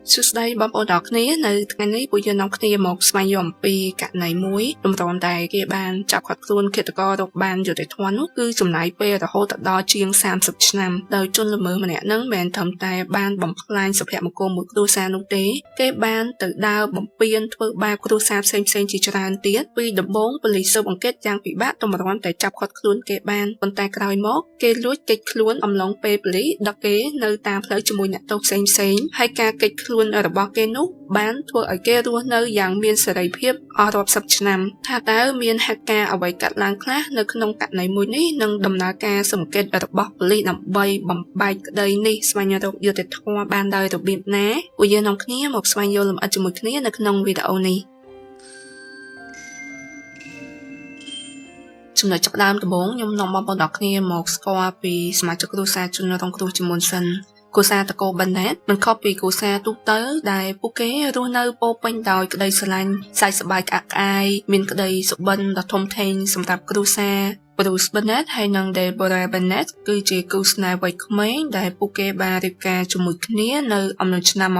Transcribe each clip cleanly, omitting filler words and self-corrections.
សួស្តីបងប្អូនទាំងអស់គ្នានៅថ្ងៃនេះពួកយើងនាំគ្នាមកស្វែងយល់អំពីករណីមួយរំលងតែគេបានចាប់ឃាត់ខ្លួនឃាតកររកបានយុត្តិធម៌នោះគឺចំណាយពេលរហូតដល់ជាង30ឆ្នាំដោយជនល្មើសម្នាក់នឹងមិនត្រឹមតែបានបំផ្លាញសុភមង្គលមួយគ្រួសារនោះទេគេបានទៅដើរបំពេញធ្វើបាបគ្រួសារផ្សេងៗជាច្រើនទៀតពីដំបូងប៉ូលីសស៊ើបអង្កេតយ៉ាងពិបាកទម្រាំតែចាប់ឃាត់ខ្លួនគេបានប៉ុន្តែក្រោយមកគេលួចគេចខ្លួនអំឡុងពេលប៉ូលីសដឹកគេនៅតាមផ្លូវជាមួយអ្នកទោសផ្សេងៗហើយការគេចខ្លួនរបស់គេនោះបានធ្វើឲ្យគេរស់នៅយ៉ាងមានសេរីភាពអស់រាប់សិបឆ្នាំថាតើមានហេតុការណ៍អ្វីកើតឡើងខ្លះនៅក្នុងករណីមួយនេះនិងដំណើរការស៊ើបអង្កេតរបស់ប៉ូលីសដើម្បីបំបែកក្តីនេះស្វែងរកយុត្តិធម៌បានដោយរបៀបណាពួកយើងនាំគ្នាមកស្វែងយល់លម្អិតជាមួយគ្នានៅក្នុងវីដេអូនេះចំណុចចាប់ផ្ដើមដំបូងខ្ញុំនាំបងប្អូនទាំងគ្នាមកស្គាល់ពីសមាជិកគ្រួសារជនរងគ្រោះជាមុនសិនគ្រួសារតកូបណ្ឌិតមិនខុសពីគ្រួសារទូទៅដែលពួកគេរស់នៅពោពេញដោយក្តីស្រឡាញ់សើចសប្បាយក្អាកក្អាយមានក្តីសុបិនដ៏ធំធេងសម្រាប់គ្រួសារBruce Bennett ហើយនិង Deborah Bennett គឺជាគូស្នេហ៍វ័យក្មេងដែលពួកគេបានរៀបការជាមួយគ្នានៅអំឡុងឆ្នាំ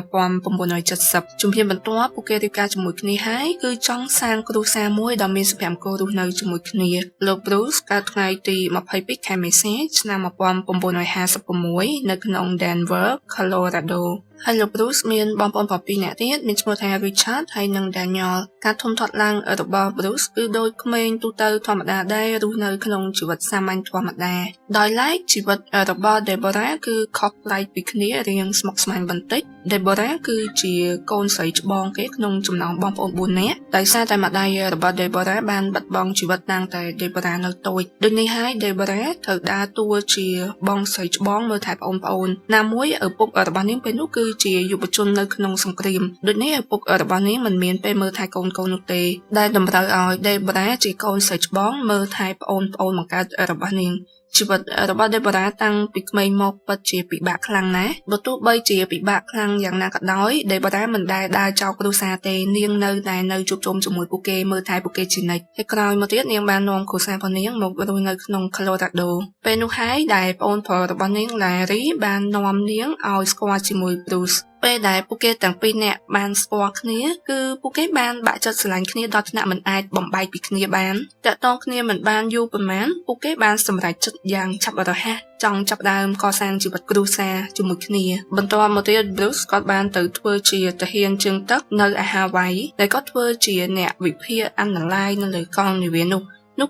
1970ជំហានបន្ទាប់ពួកគេរៀបការជាមួយគ្នាហើយគឺចង់សាងគ្រួសារមួយដ៏មានសុភមង្គលរស់នៅជាមួយគ្នាលោក Bruce កើតថ្ងៃទី22ខែមេសា ឆ្នាំ1956នៅក្នុង Denver, Coloradoហើយលោក Bruce មានបងប្អូន7នាក់ទៀតមានឈ្មោះថា Richard ហើយនិង Daniel ការធំធាត់ឡើងរបស់ Bruce គឺដូចក្មេងទូទៅធម្មតាដែររស់នៅក្នុងជីវិតសាមញ្ញធម្មតាដោយឡែកជីវិតរបស់ Deborah គឺខុសប្លែកពីគ្នារៀងស្មុគស្មាញបន្តិច Deborah គឺជាកូនស្រីច្បងគេក្នុងចំណោមបងប្អូន4នាក់ដោយសារតែម្ដាយរបស់ Deborah បានបាត់បង់ជីវិតតាំងតែ Deborah នៅតូចដូចនេះហើយ Deborah ត្រូវដើរតួជាបងស្រីច្បងមើលថែប្អូនណាមួយឪពុករបស់នាងពេលនោះគឺជាយុវជននៅក្នុងសង្គ្រាមដូចនេះឪពុករបស់នាងមិនមានពេលមើលថែកូននោះទេដែលតម្រូវឲ្យ Deborah ជាកូនស្រីច្បងមើលថែប្អូនបង្កើតរបស់នាងជីវិតរបស់ Deborah តាំងពីក្មេងមកពិតជាពិបាកខ្លាំងណាស់បើទោះបីជាពិបាកខ្លាំងយ៉ាងណាក៏ដោយ Deborah មិនដែលដើរចោលគ្រួសារទេនាងនៅតែនៅជួបជុំជាមួយពួកគេមើលថែពួកគេជានិច្ចហើយក្រោយមកទៀតនាងបាននាំគ្រួសាររបស់នាងមករស់នៅក្នុង Colorado ពេលនោះហើយដែលប្អូនប្រុសរបស់នាង Larry បាននាំនាងឲ្យស្គាល់ជាមួយ Bruceពេលដែលពួកគេទាំងពីរនាក់បានស្គាល់គ្នាគឺពួកគេបានបាក់ចិត្តស្រឡាញ់គ្នាដល់ថ្នាក់មិនអាចបំបែកពីគ្នាបានតាក់ទងគ្នាមិនបានយូរប៉ុន្មានពួកគេបានសម្រេចចិត្តយ៉ាងឆាប់រហ័សចង់ចាប់ដើមកសាងជីវិតគ្រួសារជាមួយគ្នាបន្ទាប់មកទៀត Bruce គាត់បានទៅធ្វើជាទាហានជើងទឹកនៅឯ Hawaii ដែលគាត់ធ្វើជាអ្នកវិភាគអនាល័យនៅលើកងនាវានោះ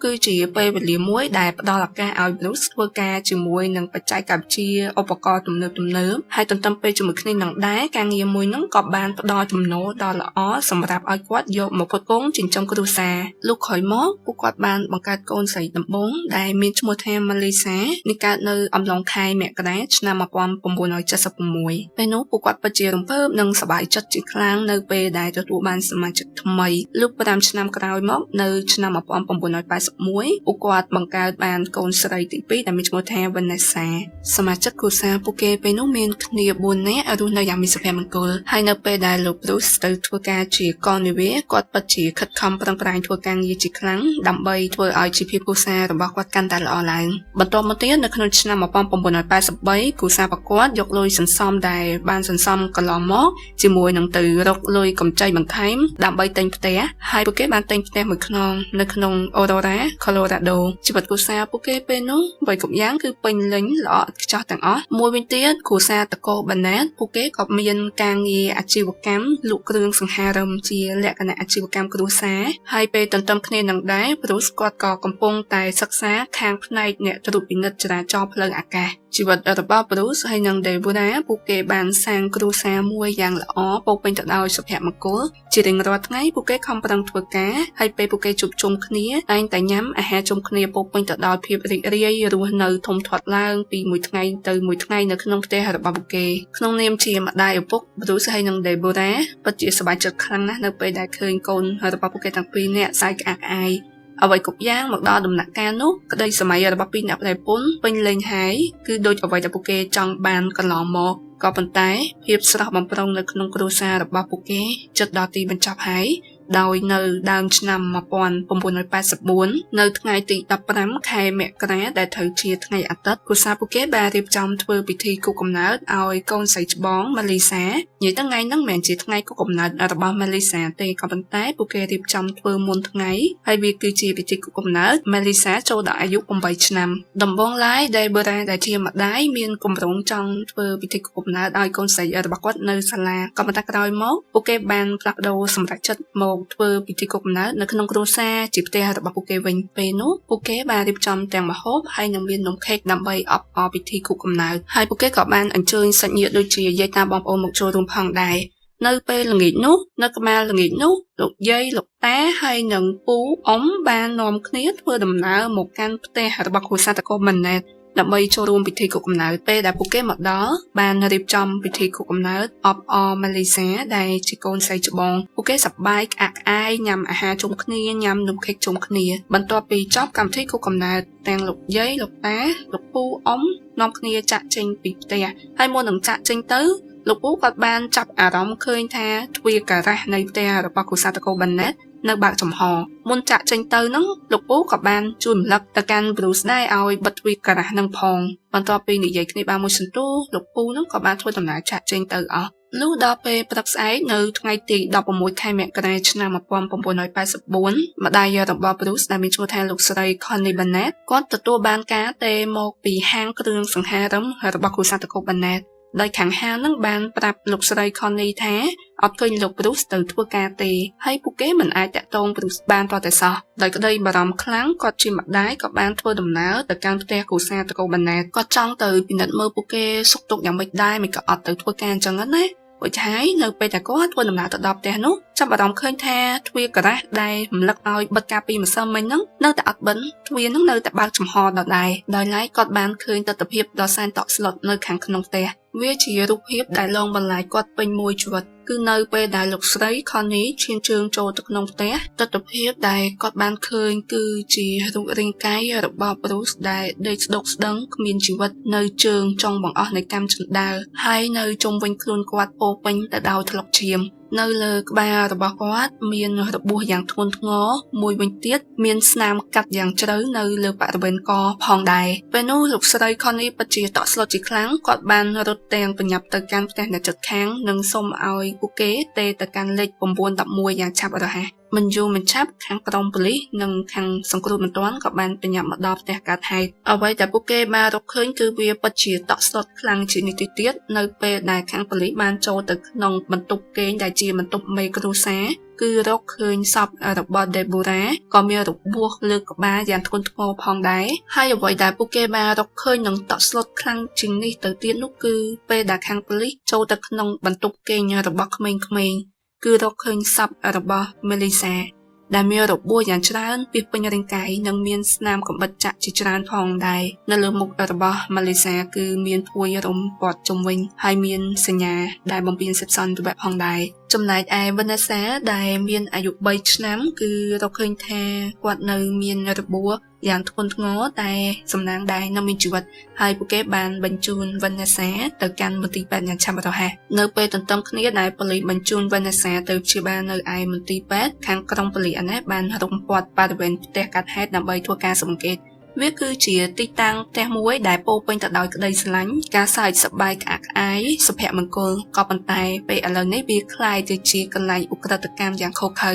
គឺជាពេលវេលាមួយដែលផ្ដល់ឱកាសឲ្យ Bruce ធ្វើការជាមួយនឹងបច្ចេកវិទ្យាឧបករណ៍ទំនើបហើយទន្ទឹមពេលជាមួយគ្នានឹងដែរការងារមួយនោះក៏បានផ្ដល់ចំណូលដ៏ល្អសម្រាប់ឲ្យគាត់យកមកផ្គត់ផ្គង់ចិញ្ចឹមគ្រួសារលោកក្រោយមកពួកគាត់បានបង្កើតកូនស្រីដំបូងដែលមានឈ្មោះថា Melissa នេះកើតនៅអំឡុងខែមករាឆ្នាំ1976ពេលនោះពួកគាត់ពិតជារំភើបនិងសប្បាយចិត្តជាខ្លាំងនៅពេលដែលទទួលបានសមាជិកថ្មីលុះ5ឆ្នាំក្រោយមកនៅឆ្នាំ1981ពួកគាត់បង្កើតបានកូនស្រីទី2ដែលមានឈ្មោះថា Vanessa សមាជិកគ្រួសារពួកគេពេលនោះមានគ្នា4នាក់រស់នៅយ៉ាងមានសុភមង្គលហើយនៅពេលដែលលោក Bruce ទៅធ្វើការជាកងនាវាគាត់ពិតជាខិតខំប្រឹងប្រែងធ្វើការងារជាខ្លាំងដើម្បីធ្វើឲ្យជីវភាពគ្រួសាររបស់គាត់កាន់តែល្អឡើងបន្ទាប់មកទៀតនៅក្នុងឆ្នាំ1983គ្រួសាររបស់គាត់យកលុយសន្សំដែលបានសន្សំកន្លងមកជាមួយនឹងទៅរកលុយកម្ចីបន្ថែមដើម្បីទិញផ្ទះហើយពួកគេបានទិញផ្ទះមួយខ្នងនៅក្នុង Aurora Colorado ជីវិតគ្រួសារពួកគេពេលនោះអ្វីគ្រប់យ៉ាងគឺពេញលេញល្អឥតខ្ចោះទាំងអស់មួយវិញទៀតគ្រួសារតកូបណ្ឌិតពួកគេក៏មានការងារអាជីវកម្មលក់គ្រឿងសង្ហារឹមជាលក្ខណៈអាជីវកម្មគ្រួសារហើយពេលទន្ទឹមគ្នានឹងដែរ Bruce គាត់ក៏កំពុងតែសិក្សាខាងផ្នែកអ្នកត្រួតពិនិត្យចរាចរណ៍ផ្លូវអាកាសជីវិតរបស់ Bruce ហើយនិង Deborah ពួកគេបានសាងគ្រួសារមួយយ៉ាងល្អពោពេញទៅដោយសុភមង្គលជារៀងរាល់ថ្ងៃពួកគេខំប្រឹងធ្វើការហើយពេលពួកគេជួបជុំគ្នាតែងតែញ៉ាំអាហារជុំគ្នាពោពេញទៅដោយភាពរីករាយរស់នៅធំធាត់ឡើងពីមួយថ្ងៃទៅមួយថ្ងៃនៅក្នុងផ្ទះរបស់ពួកគេក្នុងនាមជាម្ដាយឪពុក Bruce ហើយនិង Deborah ពិតជាសប្បាយចិត្តខ្លាំងណាស់នៅពេលដែលឃើញកូនរបស់ពួកគេទាំងពីរនាក់សើចក្អាកក្អាយអ្វីគ្រប់យ៉ាងមកដល់ដំណាក់កាលនោះក្តីសម័យរបស់ពីរអ្នកប្តីប្រពន្ធពេញលេញហើយគឺដូចអ្វីដែលពួកគេចង់បានកន្លងមកក៏ប៉ុន្តែភាពស្រស់បំព្រងនៅក្នុងគ្រួសាររបស់ពួកគេជិតដល់ទីបញ្ចប់ហើយ ដោយនៅដើមឆ្នាំ1984នៅថ្ងៃទី15ខែមករាដែលត្រូវជាថ្ងៃអាទិត្យគ្រួសារពួកគេបានរៀបចំធ្វើពិធីខួបកំណើតឲ្យកូនស្រីច្បងម៉ាលីសានិយាយទៅថ្ងៃហ្នឹងមិនមែនជាថ្ងៃខួបកំណើតរបស់ម៉ាលីសាទេក៏ប៉ុន្តែពួកគេរៀបចំធ្វើមុនថ្ងៃហើយវាគឺជាពិធីខួបកំណើតម៉ាលីសាចូលដល់អាយុ8ឆ្នាំដំបូងឡើយដែលបុរាណដែលជាម្ដាយមានគម្រោងចង់ធ្វើពិធីខួបកំណើតឲ្យកូនស្រីរបស់គាត់នៅសាលាក៏ប៉ុន្តែក្រោយមកពួកគេបានផ្លាស់ប្ដូរសម្រេចចិត្តមកធ្វើពិធីខួបកំណើតនៅក្នុងគ្រួសារជាផ្ទះរបស់ពួកគេវិញពេលនោះពួកគេបានរៀបចំទាំងម្ហូបហើយនឹងមាននំខេកដើម្បីអបអរពិធីខួបកំណើតហើយពួកគេក៏បានអញ្ជើញសាច់ញាតិដូចជាយាយតាបងប្អូនមកចូលរួមផងដែរនៅពេលល្ងាចនោះនៅក្បាលល្ងាចនោះលោកយាយលោកតាហើយនឹងពូអ៊ំបាននាំគ្នាធ្វើដំណើរមកកាន់ផ្ទះរបស់គ្រួសារតកូម៉ាណែតដើម្បីចូលរួមពិធីខួបកំណើតពេលដែលពួកគេមកដល់បានរៀបចំពិធីខួបកំណើតអបអរម៉ាលីសាដែលជាកូនស្រីច្បងពួកគេសប្បាយក្អាកក្អាយញ៉ាំអាហារជុំគ្នាញ៉ាំនំខេកជុំគ្នាបន្ទាប់ពីចប់កម្មវិធីខួបកំណើតទាំងលោកយាយលោកតាលោកពូអ៊ំនាំគ្នាចាក់ចេញពីផ្ទះហើយមុននឹងចាក់ចេញទៅលោកពូគាត់បានចាប់អារម្មណ៍ឃើញថាទ្វារការ៉ាស់នៃផ្ទះរបស់គ្រួសារតកូបាណេតនៅបើកចំហមុនចាក់ចេញទៅហ្នឹងលោកពូក៏បានជួយរំលឹកទៅកាន់ Bruce ដែរឲ្យបិទទ្វារការ៉ាស់នឹងផងបន្ទាប់ពីនិយាយគ្នាបានមួយសន្ទុះលោកពូហ្នឹងក៏បានធ្វើដំណើរចាក់ចេញទៅអស់លុះដល់ពេលព្រឹកស្អែកនៅថ្ងៃទី16ខែមករាឆ្នាំ1984ម្ដាយរបស់ Bruce ដែលមានឈ្មោះថាលោកស្រី Connie Bennett គាត់ទទួលបានការទេមកពីហាងគ្រឿងសង្ហារឹមរបស់គ្រួសារតកូ Bennettដោយខាងហាងនឹងបានប្រាប់លោកស្រី Connie ថាអត់ឃើញលោក Bruce ទៅធ្វើការទេហើយពួកគេមិនអាចតាក់ទង Bruce បានតតែសោះដោយក្តីបារម្ភខ្លាំងគាត់ជាម្ដាយក៏បានធ្វើដំណើរទៅកាន់ផ្ទះគ្រួសារតកូ Bennett គាត់ចង់ទៅពិនិត្យមើលពួកគេសុខទុក្ខយ៉ាងម៉េចដែរមិនក៏អត់ទៅធ្វើការអញ្ចឹងណារួចហើយនៅពេលតែគាត់ធ្វើដំណើរទៅដល់ផ្ទះនោះចាប់អារម្មណ៍ឃើញថាទ្វារការ៉ាស់ដែលរំលឹកឲ្យបិទការពីម្សិលមិញហ្នឹងនៅតែអត់បិទទ្វារហ្នឹងនៅតែបើកចំហដដែលដោយឡែកគាត់បានឃើញទស្សនភាពដ៏សែនតក់ស្លុតនៅខាងក្នុងផ្ទះវាជារូបភាពដែលលងបន្លាយគាត់ពេញមួយជីវិតគឺនៅពេលដែលលោកស្រី Connie ឈានជើងចូលទៅក្នុងផ្ទះទស្សនភាពដែលគាត់បានឃើញគឺជារូបរាងកាយរបស់ Bruce ដែលដេកស្ដុកស្ដឹងគ្មានជីវិតនៅជើងចុងបង្អស់នៃកម្មជណ្ដើរហើយនៅជុំវិញខ្លួនគាត់ពោពេញទៅដោយថ្លុកឈាមនៅលើក្បាលរបស់គាត់មានរបួសយ៉ាងធ្ងន់ធ្ងរមួយវិញទៀតមានស្នាមកាត់យ៉ាងជ្រៅនៅលើបរិវេណកផងដែរពេលនោះលោកស្រី Connie ពិតជាតក់ស្លុតជាខ្លាំងគាត់បានរត់ទាំងបញ្ញាប់ទៅកាន់ផ្ទះអ្នកជិតខាងនិងសុំឲ្យពួកគេទេទៅកាន់លេខ911យ៉ាងឆាប់រហ័សមិនយូរមិនឆាប់ខាងក្រុមប៉ូលីសនិងខាងសង្គ្រោះបន្ទាន់ក៏បានបញ្ញាប់មកដល់ផ្ទះកើតហេតុអ្វីដែលពួកគេបានរកឃើញគឺវាពិតជាតក់ស្លុតខ្លាំងជាងនេះទៅទៀតនៅពេលដែលខាងប៉ូលីសបានចូលទៅក្នុងបន្ទប់គេងដែលជាបន្ទប់មេគ្រួសារគឺរកឃើញសពរបស់ Deborah ក៏មានរបួសលើក្បាលយ៉ាងធ្ងន់ធ្ងរផងដែរហើយអ្វីដែលពួកគេបានរកឃើញនឹងតក់ស្លុតខ្លាំងជាងនេះទៅទៀតនោះគឺពេលដែលខាងប៉ូលីសចូលទៅក្នុងបន្ទប់គេងរបស់ក្មេងៗគឺរកឃើញសពរបស់ Melissa ដែលមានរបួសយ៉ាងច្រើនពីពេញរាងកាយនិងមានស្នាមកំបិតចាក់ជាច្រើនផងដែរនៅលើមុខរបស់ Melissa គឺមានភួយរំពាត់ជុំវិញហើយមានសញ្ញាដែលបំពេញសិទ្ធិសន្តិវៈផងដែរចំណែកឯ Vanessa ដែលមានអាយុ3ឆ្នាំគឺរកឃើញថាគាត់នៅមានរបួសយ៉ាងធ្ងន់ធ្ងរតែសំណាងដែរនៅមានជីវិតហើយពួកគេបានបញ្ជូន Vanessa ទៅកាន់មន្ទីរពេទ្យយ៉ាងឆាប់រហ័សនៅពេលទន្ទឹមគ្នាដែលប៉ូលីសបញ្ជូន Vanessa ទៅព្យាបាលនៅឯមន្ទីរពេទ្យខាងក្រុមប៉ូលីសនេះបានរំពាត់បរិវេណផ្ទះកាត់ហេតុដើម្បីធ្វើការសង្កេតវាគឺជាទីតាំងផ្ទះមួយដែលពោពេញទៅដោយក្តីស្រឡាញ់ការសើចសប្បាយក្អាកក្អាយសុភមង្គលក៏ប៉ុន្តែពេលឥឡូវនេះវាคล้ายទៅជាកន្លែងឧក្រិដ្ឋកម្មយ៉ាងឃោរឃៅ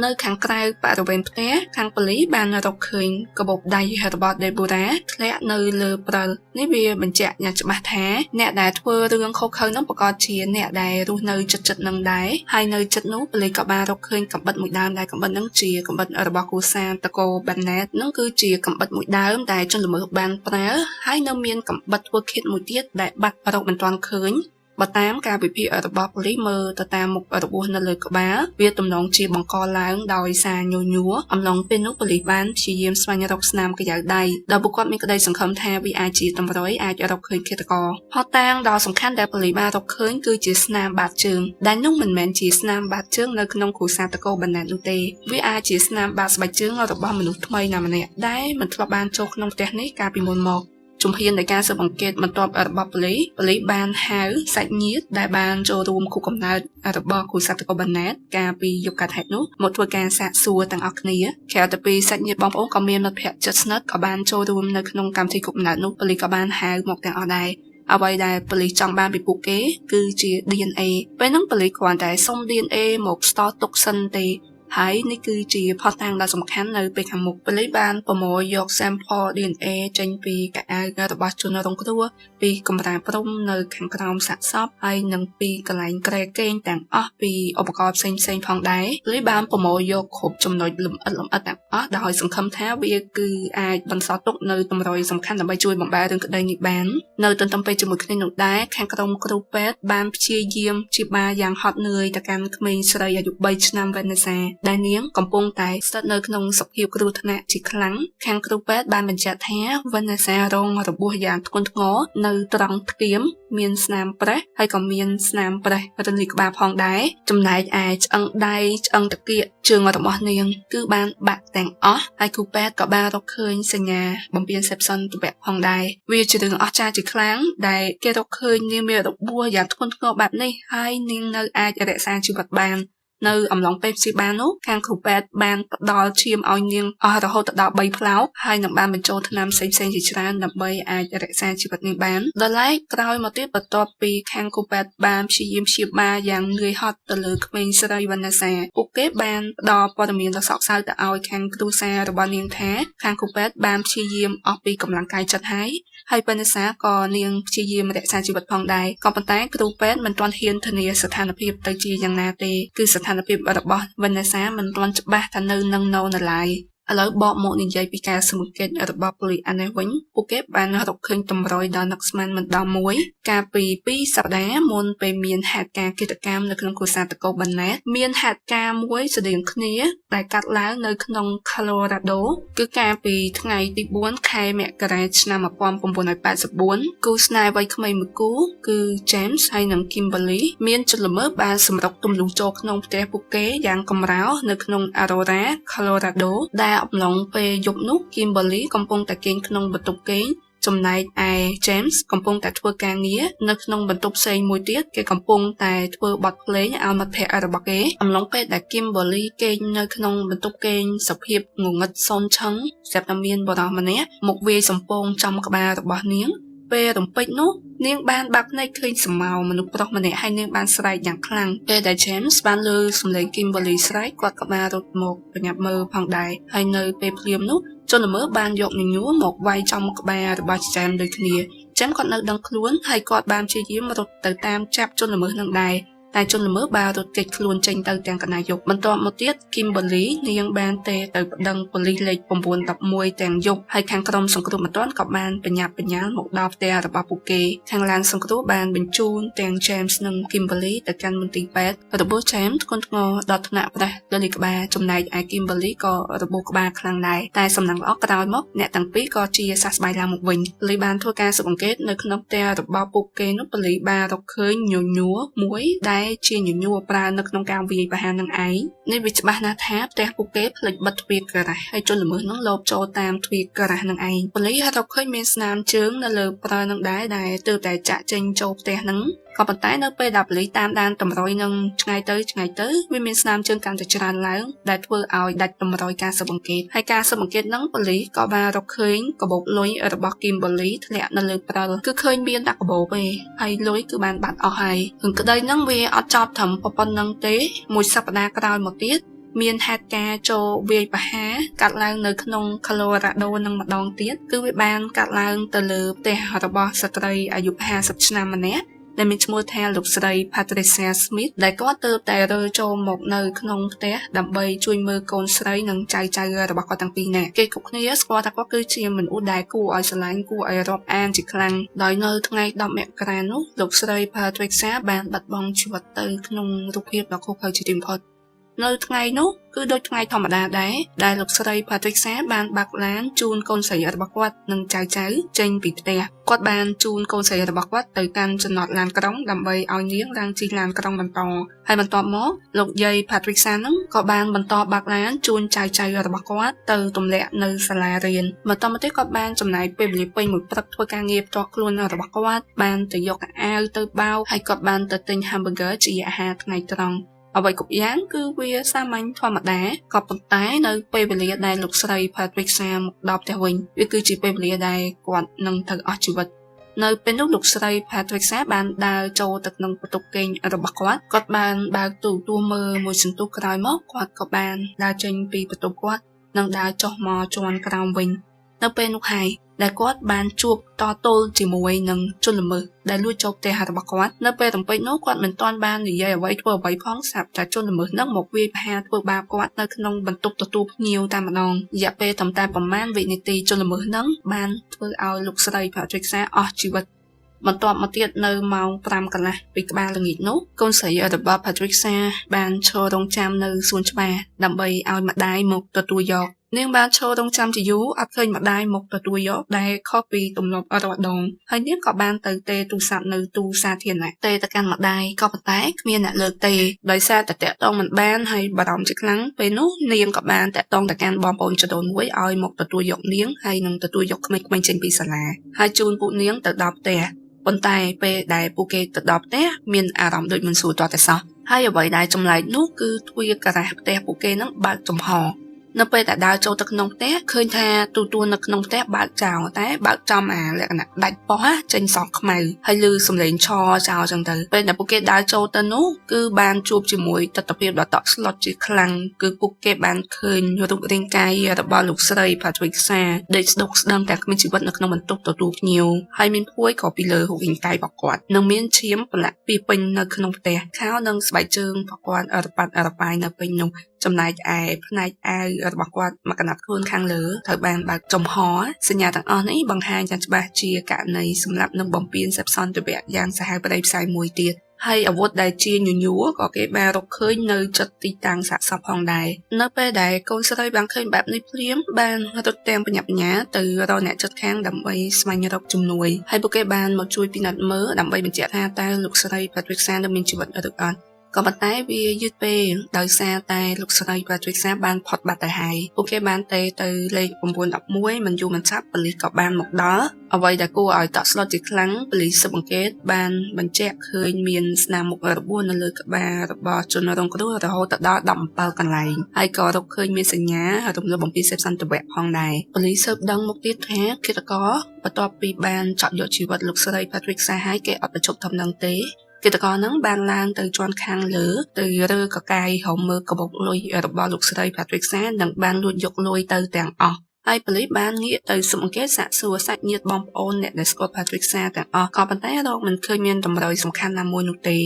នៅខាងក្រៅបរិវេណផ្ទះខាងប៉ូលីសបានរកឃើញកាបូបដៃរបស់ Deborah ធ្លាក់នៅលើព្រិលនេះវាបញ្ជាក់យ៉ាងច្បាស់ថាអ្នកដែលធ្វើរឿងខុសខើនោះប្រកាសជាអ្នកដែលរស់នៅជិតៗនឹងដែរហើយនៅជិតនោះប៉ូលីសក៏បានរកឃើញកាំបិតមួយដើមដែលកាំបិតនោះជាកាំបិតរបស់គ្រួសារតកូ Bennett នោះគឺជាកាំបិតមួយដើមដែលជនល្មើសបានប្រើហើយនៅមានកាំបិតធ្វើឃាតមួយទៀតដែលបាត់រកមិនទាន់ឃើញបើតាមការវិភាគរបស់ប៉ូលីសមើលទៅតាមមុខរបួសនៅលើក្បាលវាទំនងជាបង្កឡើងដោយសារញញួរអំឡុងពេលនោះប៉ូលីសបានព្យាយាមស្វែងរកស្នាមកញ្ចៅដៃដោយពួកគាត់មានក្តីសង្ឃឹមថាវាអាចជាតម្រុយអាចរកឃើញឃាតករផុសតាងដ៏សំខាន់ដែលប៉ូលីសបានរកឃើញគឺជាស្នាមបាតជើងដែលនោះមិនមែនជាស្នាមបាតជើងនៅក្នុងគ្រួសារតកូ Bennett នោះទេវាអាចជាស្នាមបាតស្បែកជើងរបស់មនុស្សថ្មីណាម្នាក់ដែលមិនធ្លាប់បានចូលក្នុងផ្ទះនេះកាលពីមុនមក ជំហាននៃការស៊ើបអង្កេតបន្ទាប់របស់ប៉ូលីសបានហៅសាច់ញាតិដែលបានចូលរួមខួបកំណើតរបស់គូសាតកូបានណេតកាលពីយប់កាត់ហេតុនោះមកធ្វើការសាកសួរទាំងអស់គ្នាក្រៅពីសាច់ញាតិបងប្អូនក៏មានមិត្តភ័ក្តិជិតស្និទ្ធក៏បានចូលរួមនៅក្នុងកម្មវិធីខួបកំណើតនោះប៉ូលីសក៏បានហៅមកទាំងអស់ដែរអ្វីដែលប៉ូលីសចង់បានពីពួកគេគឺជា DNA ពេលហ្នឹងប៉ូលីសគ្រាន់តែសុំ DNA មកស្ទរទុកសិនទេហើយនេះគឺជាផុសតាំងដ៏សំខាន់នៅពេលខាងមុខប៉ូលីសបានប្រមូលយក sample DNA ចេញពីកៅអៅរបស់ជនរងគ្រោះពីកម្រាលព្រំនៅខាងក្រោមសាកសពហើយនិងពីកន្លែងក្រែគេងទាំងអស់ពីឧបករណ៍ផ្សេងៗផងដែរប៉ូលីសបានប្រមូលយកគ្រប់ចំណុចលម្អិតទាំងអស់ដោយសង្ឃឹមថាវាគឺអាចបន្សល់ទុកនៅតម្រុយសំខាន់ដើម្បីជួយបំបែរឿងក្តីនេះបាននៅទន្ទឹមពេលជាមួយគ្នានោះដែរខាងក្រុមគ្រូពេទ្យបានព្យាយាមព្យាបាលយ៉ាងហត់នឿយទៅកាន់ក្មេងស្រីអាយុ3ឆ្នាំវ៉ានេសាដែលនាងកំពុងតែស្ថិតនៅក្នុងសភាពគ្រោះថ្នាក់ជាខ្លាំងខាងគ្រូពេទ្យបានបញ្ជាក់ថាវ៉ានេសារងរបួសយ៉ាងធ្ងន់ធ្ងរនៅត្រង់ថ្គាមមានស្នាមប្រេះហើយក៏មានស្នាមប្រេះរលាកក្បាលផងដែរចំណែកឯឆ្អឹងដៃឆ្អឹងតាគៀកជើងរបស់នាងគឺបានបាក់ទាំងអស់ហើយគ្រូពេទ្យក៏បានរកឃើញសញ្ញាបំពានសេពសន្តិវៈផងដែរវាជារឿងអស្ចារ្យជាខ្លាំងដែលគេរកឃើញនាងមានរបួសយ៉ាងធ្ងន់ធ្ងរបែបនេះហើយនាងនៅអាចរក្សាជីវិតបាននៅអំឡុងពេលព្យាបាលនោះខាងគ្រូពេទ្យបានផ្ដល់ឈាមឲ្យនាងអស់រហូតដល់3ផ្លោកហើយនឹងបានបញ្ចូលថ្នាំផ្សេងៗជាច្រើនដើម្បីអាចរក្សាជីវិតនាងបានដល់ឡែកក្រោយមកទៀតបន្ទាប់ពីខាងគ្រូពេទ្យបានព្យាយាមព្យាបាលយ៉ាងនឿយហត់ទៅលើក្មេងស្រីវណ្ណសាពួកគេបានផ្ដល់ព័ត៌មានដ៏សោកសៅទៅឲ្យខាងគ្រួសាររបស់នាងថាខាងគ្រូពេទ្យបានព្យាយាមអស់ពីកម្លាំងកាយចិត្តហើយវណ្ណសាក៏នាងព្យាយាមរក្សាជីវិតផងដែរក៏ប៉ុន្តែគ្រូពេទ្យមិនទាន់ហ៊ានធានាស្ថានភាពទៅជាយ៉ាងណាទេគឺស្ថានភាពរបស់វណ្ណសាមិនទាន់ច្បាស់ថានៅនឹងនៅឡើយឥឡូវបកមកនិយាយពីការសម្ងេតរបស់ប៉ូលីសអានេះវិញពួកគេបានរកឃើញតម្រុយដល់នឹកស្មានមិនដល់មួយកាលពី2សប្តាហ៍មុនពេលមានហេតុការណ៍ឃាតកម្មនៅក្នុងគ្រួសារតកូបានណេតមានហេតុការណ៍មួយស្តីងគ្នាដែលកាត់ឡើងនៅក្នុង Colorado គឺកាលពីថ្ងៃទី4ខែមករាឆ្នាំ1984គូស្នេហ៍វ័យក្មេងមួយគូគឺ James ហើយនិង Kimberly មានជនល្មើសបានសម្រុកទម្លុះចូលក្នុងផ្ទះពួកគេយ៉ាងកម្រោនៅក្នុង Aurora Colorado ដែលអំឡុងពេលយប់នោះ Kimberly កំពុងតែគេងក្នុងបន្ទប់គេងចំណែកឯ James កំពុងតែធ្វើការងារនៅក្នុងបន្ទប់ផ្សេងមួយទៀតគេកំពុងតែធ្វើបទភ្លេងឲ្យមិត្តភ័ក្តិរបស់គេអំឡុងពេលដែល Kimberly គេងនៅក្នុងបន្ទប់គេងសភាពងងឹតសូនឆឹងស្រាប់តែមានបុរសម្នាក់មកវាយសំពងចំក្បាលរបស់នាងពេលរំពេចនោះនាងបានបាក់ភ្នែកឃើញសម្ោមនុស្សប្រុសម្នាក់ហើយនាងបានស្រែកយ៉ាងខ្លាំងពេលដែល James បានលើសំឡេង Kimberly ស្រែកគាត់ក៏បានរត់មកបញ្ញាប់មើលផងដែរហើយនៅពេលភ្លាមនោះជនល្មើសបានយកញញួរមកវាយចំក្បាលរបស់ James ដូចគ្នា James គាត់នៅដឹងខ្លួនហើយគាត់បានព្យាយាមរត់ទៅតាមចាប់ជនល្មើសនឹងដែរតែជនល្មើសបានរត់គេចខ្លួនចេញទៅទាំងកណ្ដាលយប់បន្ទាប់មកទៀត Kimberly នាងបានទេទៅប្តឹងប៉ូលីសលេខ911ទាំងយប់ហើយខាងក្រុមសង្គ្រោះបន្ទាន់ក៏បានបញ្ញាប់បញ្ញាល់មកដល់ផ្ទះរបស់ពួកគេខាងឡានសង្គ្រោះបានបញ្ជូនទាំង James និង Kimberly ទៅកាន់មន្ទីរពេទ្យរបួស James ធ្ងន់ធ្ងរដល់ថ្នាក់ប្រេះលើក្បាលចំណែកឯ Kimberly ក៏របួសក្បាលខ្លាំងដែរតែសំណាងល្អក្រោយមកអ្នកទាំងពីរក៏ជាសះស្បើយឡើងមកវិញប៉ូលីសបានធ្វើការស៊ើបអង្កេតនៅក្នុងផ្ទះរបស់ពួកគេនោះប៉ូលីសបានរកឃើញញញួរមួយដែលជាញញួរប្រើនៅក្នុងការវាយប្រហារនឹងឯងនេះវាច្បាស់ណាស់ថាផ្ទះពួកគេផ្លិចបិទទ្វារការ៉ាស់ហើយជនល្មើសនឹងលបចូលតាមទ្វារការ៉ាស់នឹងឯងប៉ូលីសរកឃើញមានស្នាមជើងនៅលើប្រើនឹងដែរដែលទើបតែចាក់ចេញចូលផ្ទះនឹងក៏ប៉ុន្តែនៅពេលដែលប៉ូលីសតាមដានតម្រុយនឹងឆ្ងាយទៅវាមានស្នាមជើងកាន់តែច្រើនឡើងដែលធ្វើឲ្យដាច់តម្រុយការស៊ើបអង្កេតហើយការស៊ើបអង្កេតនឹងប៉ូលីសក៏បានរកឃើញកាបូបលុយរបស់ Kimberly ធ្លាក់នៅលើព្រិលគឺឃើញមានដាក់កាបូបទេហើយលុយគឺបានបាត់អស់ហើយរឿងក្តីនឹងវាអត់ចប់ត្រឹមប៉ុណ្្នឹងទេមួយសប្តាហ៍ក្រោយមកទៀតមានហេតុការណ៍ចូលវាយប្រហារកាត់ឡើងនៅក្នុង Colorado នឹងម្ដងទៀតគឺវាបានកាត់ឡើងទៅលើផ្ទះរបស់ស្ត្រីអាយុ50ឆ្នាំម្នាក់ដែលមានឈ្មោះថាលោកស្រី Patricia Smith ដែលគាត់ទើបតែរើចូលមកនៅក្នុងផ្ទះដើម្បីជួយមើលកូនស្រីនិងចៅរបស់គាត់ទាំងពីរនាក់គេគ្រប់គ្នាស្គាល់ថាគាត់គឺជាមនុស្សដែលគួរឲ្យស្រឡាញ់គួរឲ្យរាប់អានជាខ្លាំងដោយនៅថ្ងៃ10មករានោះលោកស្រី Patricia បានបាត់បង់ជីវិតទៅក្នុងរូបភាពដ៏ឃោរឃៅជាទីបំផុត នៅថ្ងៃនោះគឺដូចថ្ងៃធម្មតាដែរដែលលោកស្រី Patricia បានបើកឡានជូនកូនស្រីរបស់គាត់និងចៅចេញពីផ្ទះគាត់បានជូនកូនស្រីរបស់គាត់ទៅកាន់ចំណតឡានក្រុងដើម្បីឲ្យនាងឡើងជិះឡានក្រុងបន្តហើយបន្ទាប់មកលោកយាយ Patricia នឹងក៏បានបន្តបើកឡានជូនចៅរបស់គាត់ទៅទម្លាក់នៅសាលារៀនបន្តមកទៀតគាត់បានចំណាយពេលវេលាពេញមួយព្រឹកធ្វើការងារផ្ទាល់ខ្លួនរបស់គាត់បានទៅយកអាវទៅបោកហើយគាត់បានទៅទិញ hamburger ជាអាហារថ្ងៃត្រង់អ្វីគ្រប់យ៉ាងគឺវាសាមញ្ញធម្មតាក៏ប៉ុន្តែនៅពេលវេលាដែលលោកស្រី Patricia មកដល់ផ្ទះវិញវាគឺជាពេលវេលាដែលគាត់នឹងត្រូវអស់ជីវិតនៅពេលនោះលោកស្រី Patricia បានដើរចូលទៅក្នុងបន្ទប់គេងរបស់គាត់បានបើកទូរទស្សន៍មើលមួយសន្ទុះក្រោយមកគាត់ក៏បានដើរចេញពីបន្ទប់គាត់និងដើរចុះមកជាន់ក្រោមវិញនៅពេលនោះហើយដែលគាត់បានជួបតទល់ជាមួយនឹងជនល្មើសដែលលួចចូលផ្ទះរបស់គាត់នៅពេលរំពេចនោះគាត់មិនទាន់បាននិយាយអ្វីធ្វើអ្វីផងស្រាប់តែជនល្មើសនឹងមកវាយប្រហារធ្វើបាបគាត់នៅក្នុងបន្ទប់ទទួលភ្ញៀវតែម្ដងរយៈពេលត្រឹមតែប្រមាណវិនាទីជនល្មើសនឹងបានធ្វើឲ្យលោកស្រី Patricia អស់ជីវិតបន្ទាប់មកទៀតនៅម៉ោង 5 កន្លះពីក្បាលល្ងាចនោះកូនស្រីរបស់ Patricia បានឈររង់ចាំនៅសួនច្បារដើម្បីឲ្យម្ដាយមកទទួលយកនាងបានឈររង់ចាំជាយូរអត់ឃើញម្ដាយមកទទួលយកដែលខុសពីទម្លាប់រាល់ដងហើយនាងក៏បានទៅទេទូរស័ព្ទនៅទូសាធារណៈទេទៅកាន់ម្ដាយក៏ប៉ុន្តែគ្មានអ្នកលើកទេដោយសារតែតាក់ទងមិនបានហើយបារម្ភជាខ្លាំងពេលនោះនាងក៏បានតាក់ទងទៅកាន់បងប្អូនចដូនមួយឲ្យមកទទួលយកនាងហើយនឹងទទួលយកក្មេងៗចេញពីសាលាហើយជូនពួកនាងទៅដល់ផ្ទះប៉ុន្តែពេលដែលពួកគេទៅដល់ផ្ទះមានអារម្មណ៍ដូចមិនស្រួលទាល់តែសោះហើយអ្វីដែលចម្លែកនោះគឺទ្វារការ៉ាស់ផ្ទះពួកគេនឹងបើកចំហនៅពេលដែលដើរចូលទៅក្នុងផ្ទះឃើញថាទូទួលនៅក្នុងផ្ទះបើកចោលតែបើកចំអាលក្ខណៈដាច់ប៉ោះចេញសក់ខ្មៅហើយឮសំឡេងឆចោលចឹងទៅពេលដែលពួកគេដើរចូលទៅនោះគឺបានជួបជាមួយទស្សនភាពដ៏តក់ស្លុតជាខ្លាំងគឺពួកគេបានឃើញរូបរាងកាយរបស់លោកស្រី Patricia ដេកស្ដុកស្ដឹងតែគ្មានជីវិតនៅក្នុងបន្ទប់ទទួលភ្ញៀវហើយមានភួយក៏ពីលើរូបរាងកាយរបស់គាត់និងមានឈាមប្រឡាក់ពីពេញនៅក្នុងផ្ទះខោនិងស្បែកជើងរបស់គាត់អរប៉ាត់អរប៉ាយនៅពេញនោះចំណែកឯផ្នែកអាវរបស់គាត់មកកណាត់ខ្លួនខាងលើត្រូវបានបើកចំហសញ្ញាទាំងអស់នេះបង្ហាញយ៉ាងច្បាស់ជាករណីសម្រាប់នឹងបំពេញសេពសន្តិវៈយ៉ាងសាហាវប្តីផ្សាយមួយទៀតហើយអាវុធដែលជាញញួរក៏គេបានរកឃើញនៅជិតទីតាំងសាកសពផងដែរនៅពេលដែលកូនស្រីបានឃើញបែបនេះភ្លាមបានរត់ទាំងបញ្ញាបញ្ញាទៅរកអ្នកជិតខាងដើម្បីស្វែងរកជំនួយហើយពួកគេបានមកជួយពិនិត្យមើលដើម្បីបញ្ជាក់ថាតើលោកស្រី Patricia នៅមានជីវិតឬអត់ក៏ប៉ុន្តែវាយឺតពេលដោយសារតែលោកស្រី Patricia បានផុតបាត់ទៅហើយពួកគេបានទៅលេខ911មិនយូរមិនឆាប់ប៉ូលីសក៏បានមកដល់អ្វីដែលគួរឲ្យតក់ស្លុតជាខ្លាំងប៉ូលីសស៊ើបអង្កេតបានបញ្ជាក់ឃើញមានស្នាមមុខរបួសនៅលើក្បាលរបស់ជនរងគ្រោះរហូតដល់17កន្លែងហើយក៏រកឃើញមានសញ្ញារំលោភបំពានសេពសន្តិវៈផងដែរប៉ូលីសស៊ើបដឹងមកទៀតថាឃាតករបន្ទាប់ពីបានចាប់យកជីវិតលោកស្រី Patricia ហើយគេអត់បញ្ឈប់ធំនឹងទេគិតករនឹងបានឡើងទៅជាន់ខាងលើទៅរើកកាយហៅមើលកបុកលុយរបស់លោកស្រី Patricia និងបានលួចយកលុយទៅទាំងអស់ហើយប៉ូលីសបានងាកទៅស៊ើបអង្កេតសាកសួរសាច់ញាតិបងប្អូនអ្នកដែលស្គាល់ Patricia ទាំងអស់ក៏ប៉ុន្តែរកមិនឃើញមានតម្រុយសំខាន់ណាមួយនោះទេ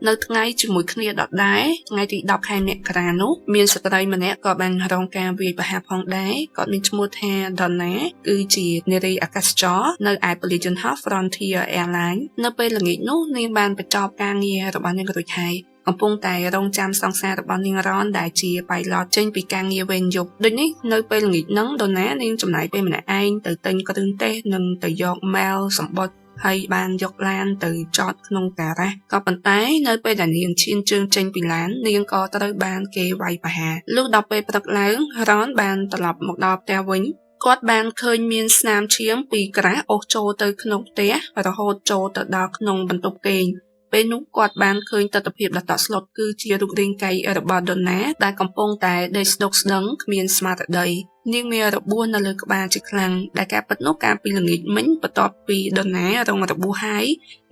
នៅថ្ងៃជាមួយគ្នាដដែលថ្ងៃទី10ខែមករានោះមានស្ត្រីម្នាក់ក៏បានរងការវាយប្រហារផងដែរគាត់មានឈ្មោះថា Donna គឺជានារីអាកាសចរនៅឯប៉ូលីសយន្តហោះ Frontier Airlines នៅពេលល្ងាចនោះនាងបានបញ្ចប់ការងាររបស់នាងរួចហើយកំពុងតែរងចាំសង្សាររបស់នាងរ៉នដែលជា pilot ចេញពីការងារវេនយប់ដូចនេះនៅពេលល្ងាចហ្នឹង Donna នាងចំណាយពេលម្នាក់ឯងទៅទិញគ្រឿងទេសនិងទៅយក mail សម្បត្តិហើយបានយកឡានទៅចតក្នុងការ៉ាស់ក៏ប៉ុន្តែនៅពេលដែលនាងឈានជើងចេញពីឡាននាងក៏ត្រូវបានគេវាយប្រហារលុះដល់ពេលព្រឹកឡើងរ៉នបានត្រឡប់មកដល់ផ្ទះវិញគាត់បានឃើញមានស្នាមឈាមពីក្រាស់អូសចូលទៅក្នុងផ្ទះរហូតចូលទៅដល់ក្នុងបន្ទប់គេងពេលនោះគាត់បានឃើញទស្សនភាពដ៏តក់ស្លុតគឺជារូបរាងកាយរបស់ Donna ដែលកំពុងតែដេកស្ដុកស្ដឹងគ្មានស្មារតីនាងមានរបួសនៅលើក្បាលជាខ្លាំងដែលការពិតនោះកាលពីល្ងាចមិញបន្ទាប់ពី Donna រងរបួសហើយ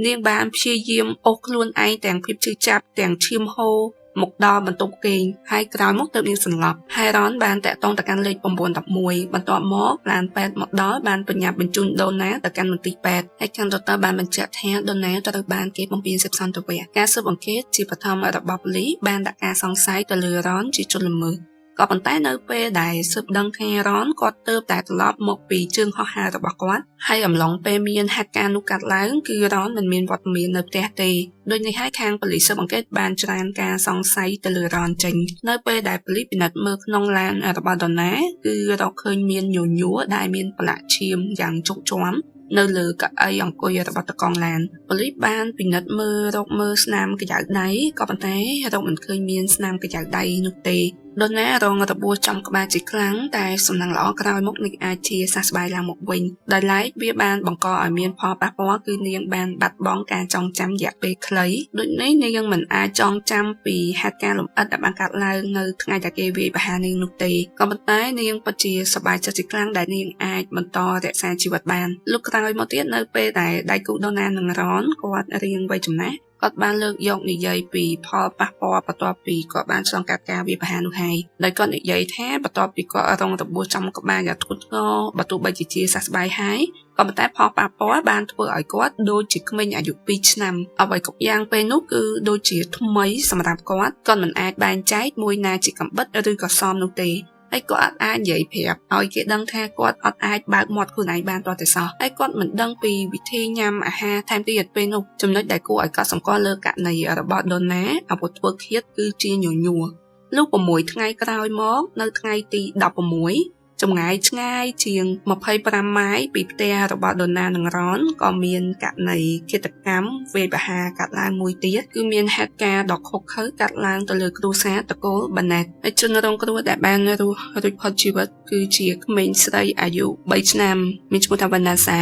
នាងបានព្យាយាមអូសខ្លួនឯងទាំងភាពឈឺចាប់ទាំងឈាមហូរមកដល់បន្ទប់គេងហើយក្រោយមកទើបនាងសន្លប់ហើយរ៉នបានតាក់ទងទៅកាន់លេខ911បន្ទាប់មកឡានពេទ្យមកដល់បានបញ្ញាបញ្ជូន Donna ទៅកាន់មន្ទីរពេទ្យហើយខាងដុកទ័របានបញ្ជាក់ថា Donna ត្រូវបានគេបំពានសេពសន្តិវៈការស៊ើបអង្កេតជាបឋមរបស់ប៉ូលីសបានដាក់ការសង្ស័យទៅលើរ៉នជាជនល្មើស ក៏ប៉ុន្តែនៅពេលដែលស៊ើបដឹងថារ៉នគាត់ទើបតែត្រឡប់មកពីជើងហោះហើររបស់គាត់ហើយអំឡុងពេលមានហេតុការណ៍នោះកើតឡើងគឺរ៉នមិនមានវត្តមាននៅផ្ទះទេដូចនេះហើយខាងប៉ូលីសស៊ើបអង្កេតបានច្រានការសង្ស័យទៅលើរ៉នចេញនៅពេលដែលប៉ូលីសពិនិត្យមើលក្នុងឡានរបស់ដុនណាគឺរកឃើញមានញញួរដែលមានប្រឡាក់ឈាមយ៉ាងជោគជាំនៅលើកៅអីអង្គុយរបស់តកងឡានប៉ូលីសបានពិនិត្យរកមើលស្នាមកញ្ចៅដៃក៏ប៉ុន្តែរកមិនឃើញមានស្នាមកញ្ចៅដៃនោះទេដុនណារងរបួសចំក្បាលជាខ្លាំងតែសំណាងល្អក្រោយមកនឹងអាចជាសះស្បើយឡើងមកវិញដោយឡែកវាបានបង្កឲ្យមានផលប៉ះពាល់គឺនាងបានបាត់បង់ការចងចាំរយៈពេលខ្លីដូចនេះនាងមិនអាចចងចាំពីហេតុការណ៍លម្អិតដែលបានកើតឡើងនៅថ្ងៃដែលគេវាយប្រហារនាងនោះទេក៏ប៉ុន្តែនាងពិតជាសប្បាយចិត្តជាខ្លាំងដែលនាងអាចបន្តរក្សាជីវិតបានលោកក្រោយមកទៀតនៅពេលដែលដៃគូដុនណានិងរ៉នគាត់រៀងវ័យចំណាស់គាត់បានលើកយកនិយាយពីផលប៉ះពាល់បន្ទាប់ពីគាត់បានឆ្លងកាត់ការវាយប្រហារនោះហើយដោយគាត់និយាយថាបន្ទាប់ពីគាត់រងរបួសចំក្បាលយ៉ាងធ្ងន់ធ្ងរបើទោះបីជាសះស្បើយហើយក៏ប៉ុន្តែផលប៉ះពាល់បានធ្វើឲ្យគាត់ដូចជាក្មេងអាយុ2ឆ្នាំអ្វីគ្រប់យ៉ាងពេលនោះគឺដូចជាថ្មីសម្រាប់គាត់មិនអាចបែងចែកមួយណាជាកំបិតឬក៏សមនោះទេហើយគាត់អាចនិយាយប្រាប់ឲ្យគេដឹងថាគាត់អត់អាចបើកមាត់ខ្លួនឯងបានទាល់តែសោះហើយគាត់មិនដឹងពីវិធីញ៉ាំអាហារថែមទៀតពេលនោះចំណុចដែលគួរឲ្យកត់សម្គាល់លើករណីរបស់ដុនណាអាវុធធ្វើឃាតគឺជាញញួរលុះ6ថ្ងៃក្រោយមកនៅថ្ងៃទី16ចម្ងាយឆ្ងាយជាង25ម៉ាយពីផ្ទះរបស់ដុនណានិងរ៉នក៏មានករណីឃាតកម្មវាយប្រហារកាត់ឡើងមួយទៀតគឺមានហេតុការណ៍ដ៏ឃោរឃៅកាត់ឡើងទៅលើគ្រួសារតកូលបាណេតហើយជនរងគ្រោះដែលបានរស់រួចផុតជីវិតគឺជាក្មេងស្រីអាយុ3ឆ្នាំមានឈ្មោះថាវណ្ណាសា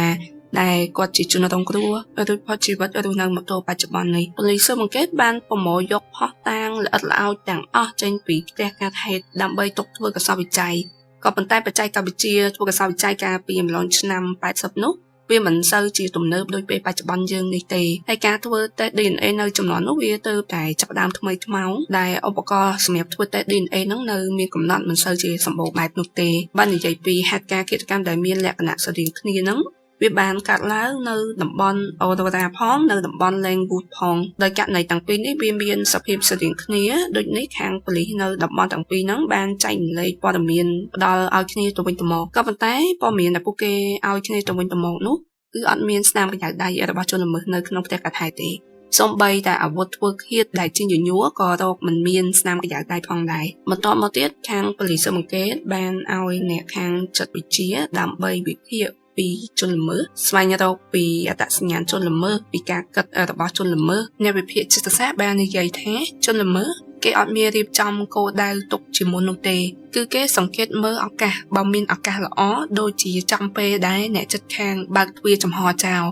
ដែលគាត់ជាជនរងគ្រោះរួចផុតជីវិតរស់នៅមកទល់បច្ចុប្បន្ននេះប៉ូលីសស៊ើបអង្កេតបានប្រមូលយកភស្តុតាងល្អិតល្អោចទាំងអស់ចេញពីផ្ទះកើតហេតុដើម្បីទុកធ្វើកសោបវិច័យក៏ប៉ុន្តែបច្ចេកវិទ្យាធ្វើកសោបវិច័យកាលពីអំឡុងឆ្នាំ80នោះវាមិនសូវជាទំនើបដូចពេលបច្ចុប្បន្នយើងនេះទេហើយការធ្វើតេស្ត DNA នៅចំនួននោះវាទៅតែចាប់ផ្ដើមថ្មីថ្មោងដែលឧបករណ៍សម្រាប់ធ្វើតេស្ត DNA ហ្នឹងនៅមានកំណត់មិនសូវជាសម្បូរបែបនោះទេបើនិយាយពីហេតុការណ៍ឃាតកម្មដែលមានលក្ខណៈស្រដៀងគ្នាហ្នឹងវាបានកើតឡើងនៅតំបន់អូរ៉ូរ៉ាផងនៅតំបន់ឡេងវូដផងដោយករណីទាំងពីរនេះវាមានសភាពស្រដៀងគ្នាដូចនេះខាងប៉ូលីសនៅតំបន់ទាំងពីរហ្នឹងបានចែករំលែកព័ត៌មានផ្ដល់ឲ្យគ្នាទៅវិញទៅមកក៏ប៉ុន្តែព័ត៌មានដែលពួកគេឲ្យគ្នាទៅវិញទៅមកនោះគឺអត់មានស្នាមកញ្ចៅដៃរបស់ជនល្មើសនៅក្នុងផ្ទះកាត់ហេតុទេសូម្បីតែអាវុធធ្វើឃាតដែលជាញញួរក៏រកមិនមានស្នាមកញ្ចៅដៃផងដែរបន្ទាប់មកទៀតខាងប៉ូលីសស៊ើបអង្កេតបានឲ្យអ្នកខាងចិត្តវិទ្យាដើម្បីវិភាគពីជនល្មើសស្វែងរកពីអត្តសញ្ញាណជនល្មើសពីការគិតរបស់ជនល្មើសអ្នកវិភាគចិត្តសាស្ត្របាននិយាយថាជនល្មើសគេអត់មានរៀបចំគោលដៅទុកជាមុននោះទេគឺគេសង្កេតមើលឱកាសបើមានឱកាសល្អដូចជាចំពេលដែលអ្នកចិត្តខាងបើកទ្វារចំហចោល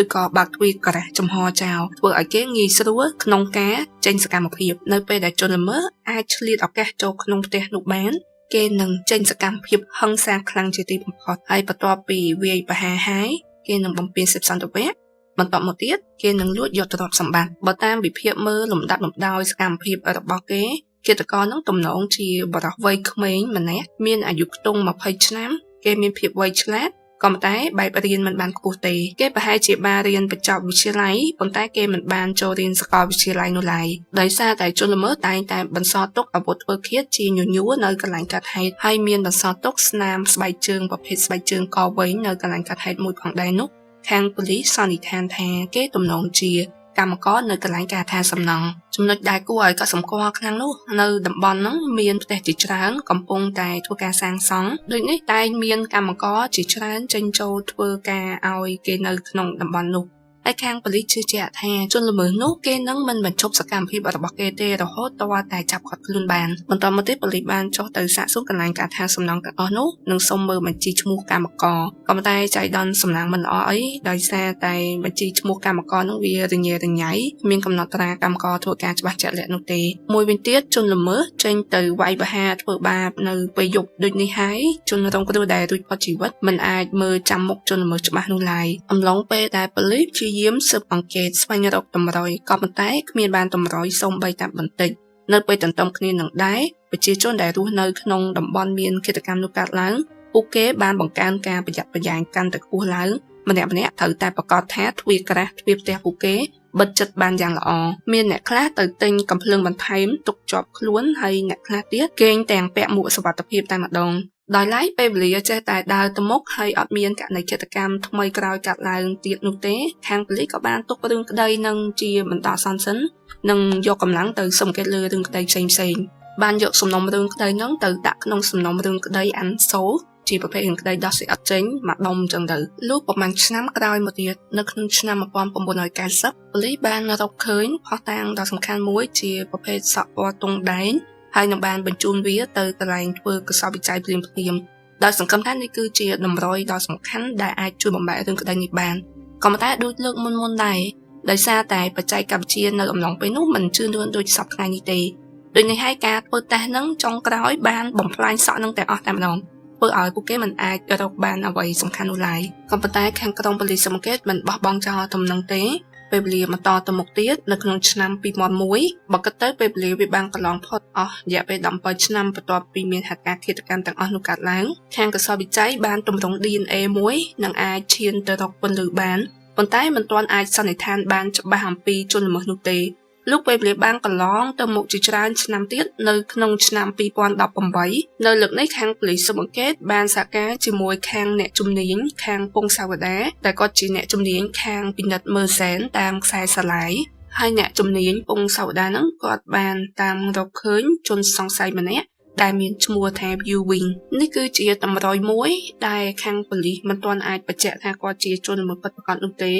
ឬក៏បើកទ្វារការ៉ាសចំហចោលធ្វើឲ្យគេងាយស្រួលក្នុងការចេញសកម្មភាពនៅពេលដែលជនល្មើសអាចឆ្លៀតឱកាសចូលក្នុងផ្ទះនោះបានគេនឹងចេញសកម្មភាពហិង្សាខ្លាំងជាទីបំផុតហើយបន្ទាប់ពីវាយប្រហារហើយគេនឹងបំពេញសិទ្ធិសន្តិវៈបន្តមកទៀតគេនឹងលួចយកទ្រព្យសម្បត្តិបើតាមវិភាគមើលលំដាប់លំដោយសកម្មភាពរបស់គេឃាតករនឹងទំនងជាបរិសុទ្ធវ័យក្មេងម្នាក់មានអាយុខ្ទង់20ឆ្នាំគេមានភាពវៃឆ្លាតក៏ប៉ុន្តែបែបរៀនមិនបានខ្ពស់ទេគេប្រហែលជាបានរៀនបញ្ចប់វិទ្យាល័យប៉ុន្តែគេមិនបានចូលរៀនសាកលវិទ្យាល័យនោះឡើយដោយសារតែជនល្មើសតែងតែបន្សល់ទុកអាវុធធ្វើឃាតជាញញួរនៅកន្លែងកាត់ហេតុហើយមានបន្សល់ទុកស្នាមស្បែកជើងប្រភេទស្បែកជើងកវែងនៅកន្លែងកាត់ហេតុមួយផងដែរនោះខាងប៉ូលីសសន្និដ្ឋានថាគេទំនងជាកម្មករនៅកន្លែងការថាសំណង់ចំណុចដែលគួរឲ្យកត់សម្គាល់ខ្លាំងនោះនៅតំបន់ហ្នឹងមានផ្ទះជាច្រើនកំពុងតែធ្វើការសាងសង់ដូចនេះតែមានកម្មករជាច្រើនចេញចូលធ្វើការឲ្យគេនៅក្នុងតំបន់នោះហើយខាងប៉ូលីសជឿជាក់ថាជនល្មើសនោះគេនឹងមិនបញ្ឈប់សកម្មភាពរបស់គេទេរហូតទាល់តែចាប់គាត់ខ្លួនបានបន្តមកទៀតប៉ូលីសបានចុះទៅសាកសួរកន្លែងការថាសំណង់ទាំងអស់នោះនិងសុំមើលបញ្ជីឈ្មោះកម្មករក៏ប៉ុន្តែចៃដន្យសំណាងមិនល្អអីដោយសារតែបញ្ជីឈ្មោះកម្មករនោះវារញ៉េរញ៉ៃមានកំណត់ត្រាកម្មករធ្វើការច្បាស់ជាក់លាក់នោះទេមួយវិញទៀតជនល្មើសចេញទៅវាយប្រហារធ្វើបាបនៅពេលយប់ដូចនេះហើយជនរងគ្រោះដែលរួចផុតជីវិតមិនអាចមើលចាំមុខជនល្មើសច្បាស់នោះឡើយអំឡុងពេលដែលប៉ូលីសព្យាយាមស៊ើបអង្កេតស្វែងរកតម្រុយក៏ប៉ុន្តែគ្មានបានតម្រុយសូម្បីតែបន្តិចនៅពេលទន្ទឹមគ្នានឹងដែរប្រជាជនដែលរស់នៅក្នុងតំបន់មានឃាតកម្មនោះកើតឡើងពួកគេបានបង្កើនការប្រយ័ត្នប្រយែងកាន់តែខ្ពស់ឡើងម្នាក់ៗត្រូវតែប្រកាសថាទ្វារក្រាស់ទ្វារផ្ទះពួកគេ បិទចិត្តបានយ៉ាងល្អមានអ្នកខ្លះទៅទិញកំភ្លើងបន្ថែមទុកជាប់ខ្លួនហើយអ្នកខ្លះទៀតគេងទាំងពាក់មួកសុវត្ថិភាពតែម្ដងដោយឡែកពេលវេលាចេះតែដើរទៅមុខហើយអត់មានករណីឃាតកម្មថ្មីក្រោយកាត់ឡើងទៀតនោះទេខាងប៉ូលីសក៏បានទុករឿងក្តីនឹងជាបន្តអាសន្នសិននិងយកកម្លាំងទៅស៊ើបអង្កេតលើរឿងក្តីផ្សេងៗបានយកសំណុំរឿងក្តីហ្នឹងទៅដាក់ក្នុងសំណុំរឿងក្តីអានសូជាប្រភេទរឿងក្តីដោះស្រាយអត់ចេញមកដុំអញ្ចឹងទៅលុះប្រហែលឆ្នាំក្រោយមកទៀតនៅក្នុងឆ្នាំ1990ប៉ូលីសបានរកឃើញភស្តុតាងដ៏សំខាន់មួយជាប្រភេទសក់ពណ៌ទង់ដែងហើយនឹងបានបញ្ជូនវាទៅកន្លែងធ្វើកសោបវិจัยភ្លាមដោយសង្ឃឹមថានេះគឺជាតម្រុយដ៏សំខាន់ដែលអាចជួយបំបែករឿងក្តីនេះបានក៏ប៉ុន្តែដូចលើកមុនដែរដោយសារតែបច្ចេកវិទ្យានៅអំឡុងពេលនោះមិនជឿនលឿនដូចសពថ្ងៃនេះទេដូចនេះហើយការធ្វើតេស្តហ្នឹងចុងក្រោយបានបំផ្លាញសក់ហ្នឹងទាំងអស់តែម្ដងធ្វើឲ្យពួកគេមិនអាចរកបានអ្វីសំខាន់នោះឡើយក៏ប៉ុន្តែខាងក្រុមប៉ូលីសស៊ើបអង្កេតមិនបោះបង់ចោលទំនឹងទេពេលវេលាបន្តទៅមុខទៀតនៅក្នុងឆ្នាំ2001បើគិតទៅពេលវេលាវាបានកន្លងផុតអស់រយៈពេល17ឆ្នាំបន្ទាប់ពីមានហេតុការណ៍ឃាតកម្មទាំងអស់នោះកើតឡើងខាងកសោបវិจัยបានទម្រង់ DNA មួយនឹងអាចឈានទៅរកពន្លឺបានប៉ុន្តែមិនទាន់អាចសន្និដ្ឋានបានច្បាស់អំពីជនល្មើសនោះទេលុះពេលវេលាបានកន្លងទៅមុខជាច្រើនឆ្នាំទៀតនៅក្នុងឆ្នាំ2018នៅលើកនេះខាងប៉ូលីសស៊ើបអង្កេតបានសហការជាមួយខាងអ្នកជំនាញខាងពងសាវតាដែលគាត់ជាអ្នកជំនាញខាងពិនិត្យមើលសែនតាមខ្សែសាឡាយហើយអ្នកជំនាញពងសាវតាហ្នឹងគាត់បានតាមរកឃើញជនសង្ស័យម្នាក់ដែលមានឈ្មោះថា Viewing នេះគឺជាតម្រុយមួយដែលខាងប៉ូលីសមិនទាន់អាចបញ្ជាក់ថាគាត់ជាជនល្មើសពិតប្រាកដនោះទេ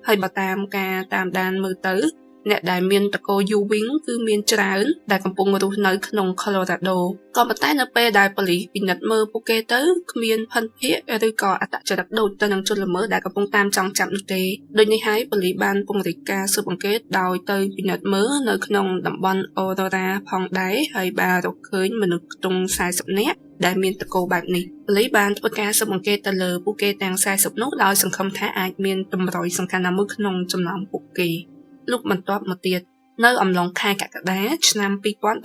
ហើយបើតាមការតាមដានមើលទៅអ្នកដែលមានតកូ Ewing គឺមានច្រើនដែលកំពុងរស់នៅក្នុង Colorado ក៏ប៉ុន្តែនៅពេលដែលប៉ូលីសពិនិត្យមើលពួកគេទៅគ្មានភិនភាគឬក៏អត្តចរិតដូចទៅនឹងជនល្មើសដែលកំពុងតាមចង់ចាប់នោះទេដូចនេះហើយប៉ូលីសបានពង្រីកការស៊ើបអង្កេតដោយទៅពិនិត្យមើលនៅក្នុងតំបន់ Aurora ផងដែរហើយបានរកឃើញមនុស្សខ្ទង់40នាក់ដែលមានតកូបែបនេះប៉ូលីសបានធ្វើការស៊ើបអង្កេតទៅលើពួកគេទាំង40នោះដោយសង្ឃឹមថាអាចមានតម្រុយសំខាន់ណាមួយក្នុងចំណោមពួកគេលោកបន្ទាប់មកទៀតនៅអំឡុងខែកក្កដាឆ្នាំ2018បន្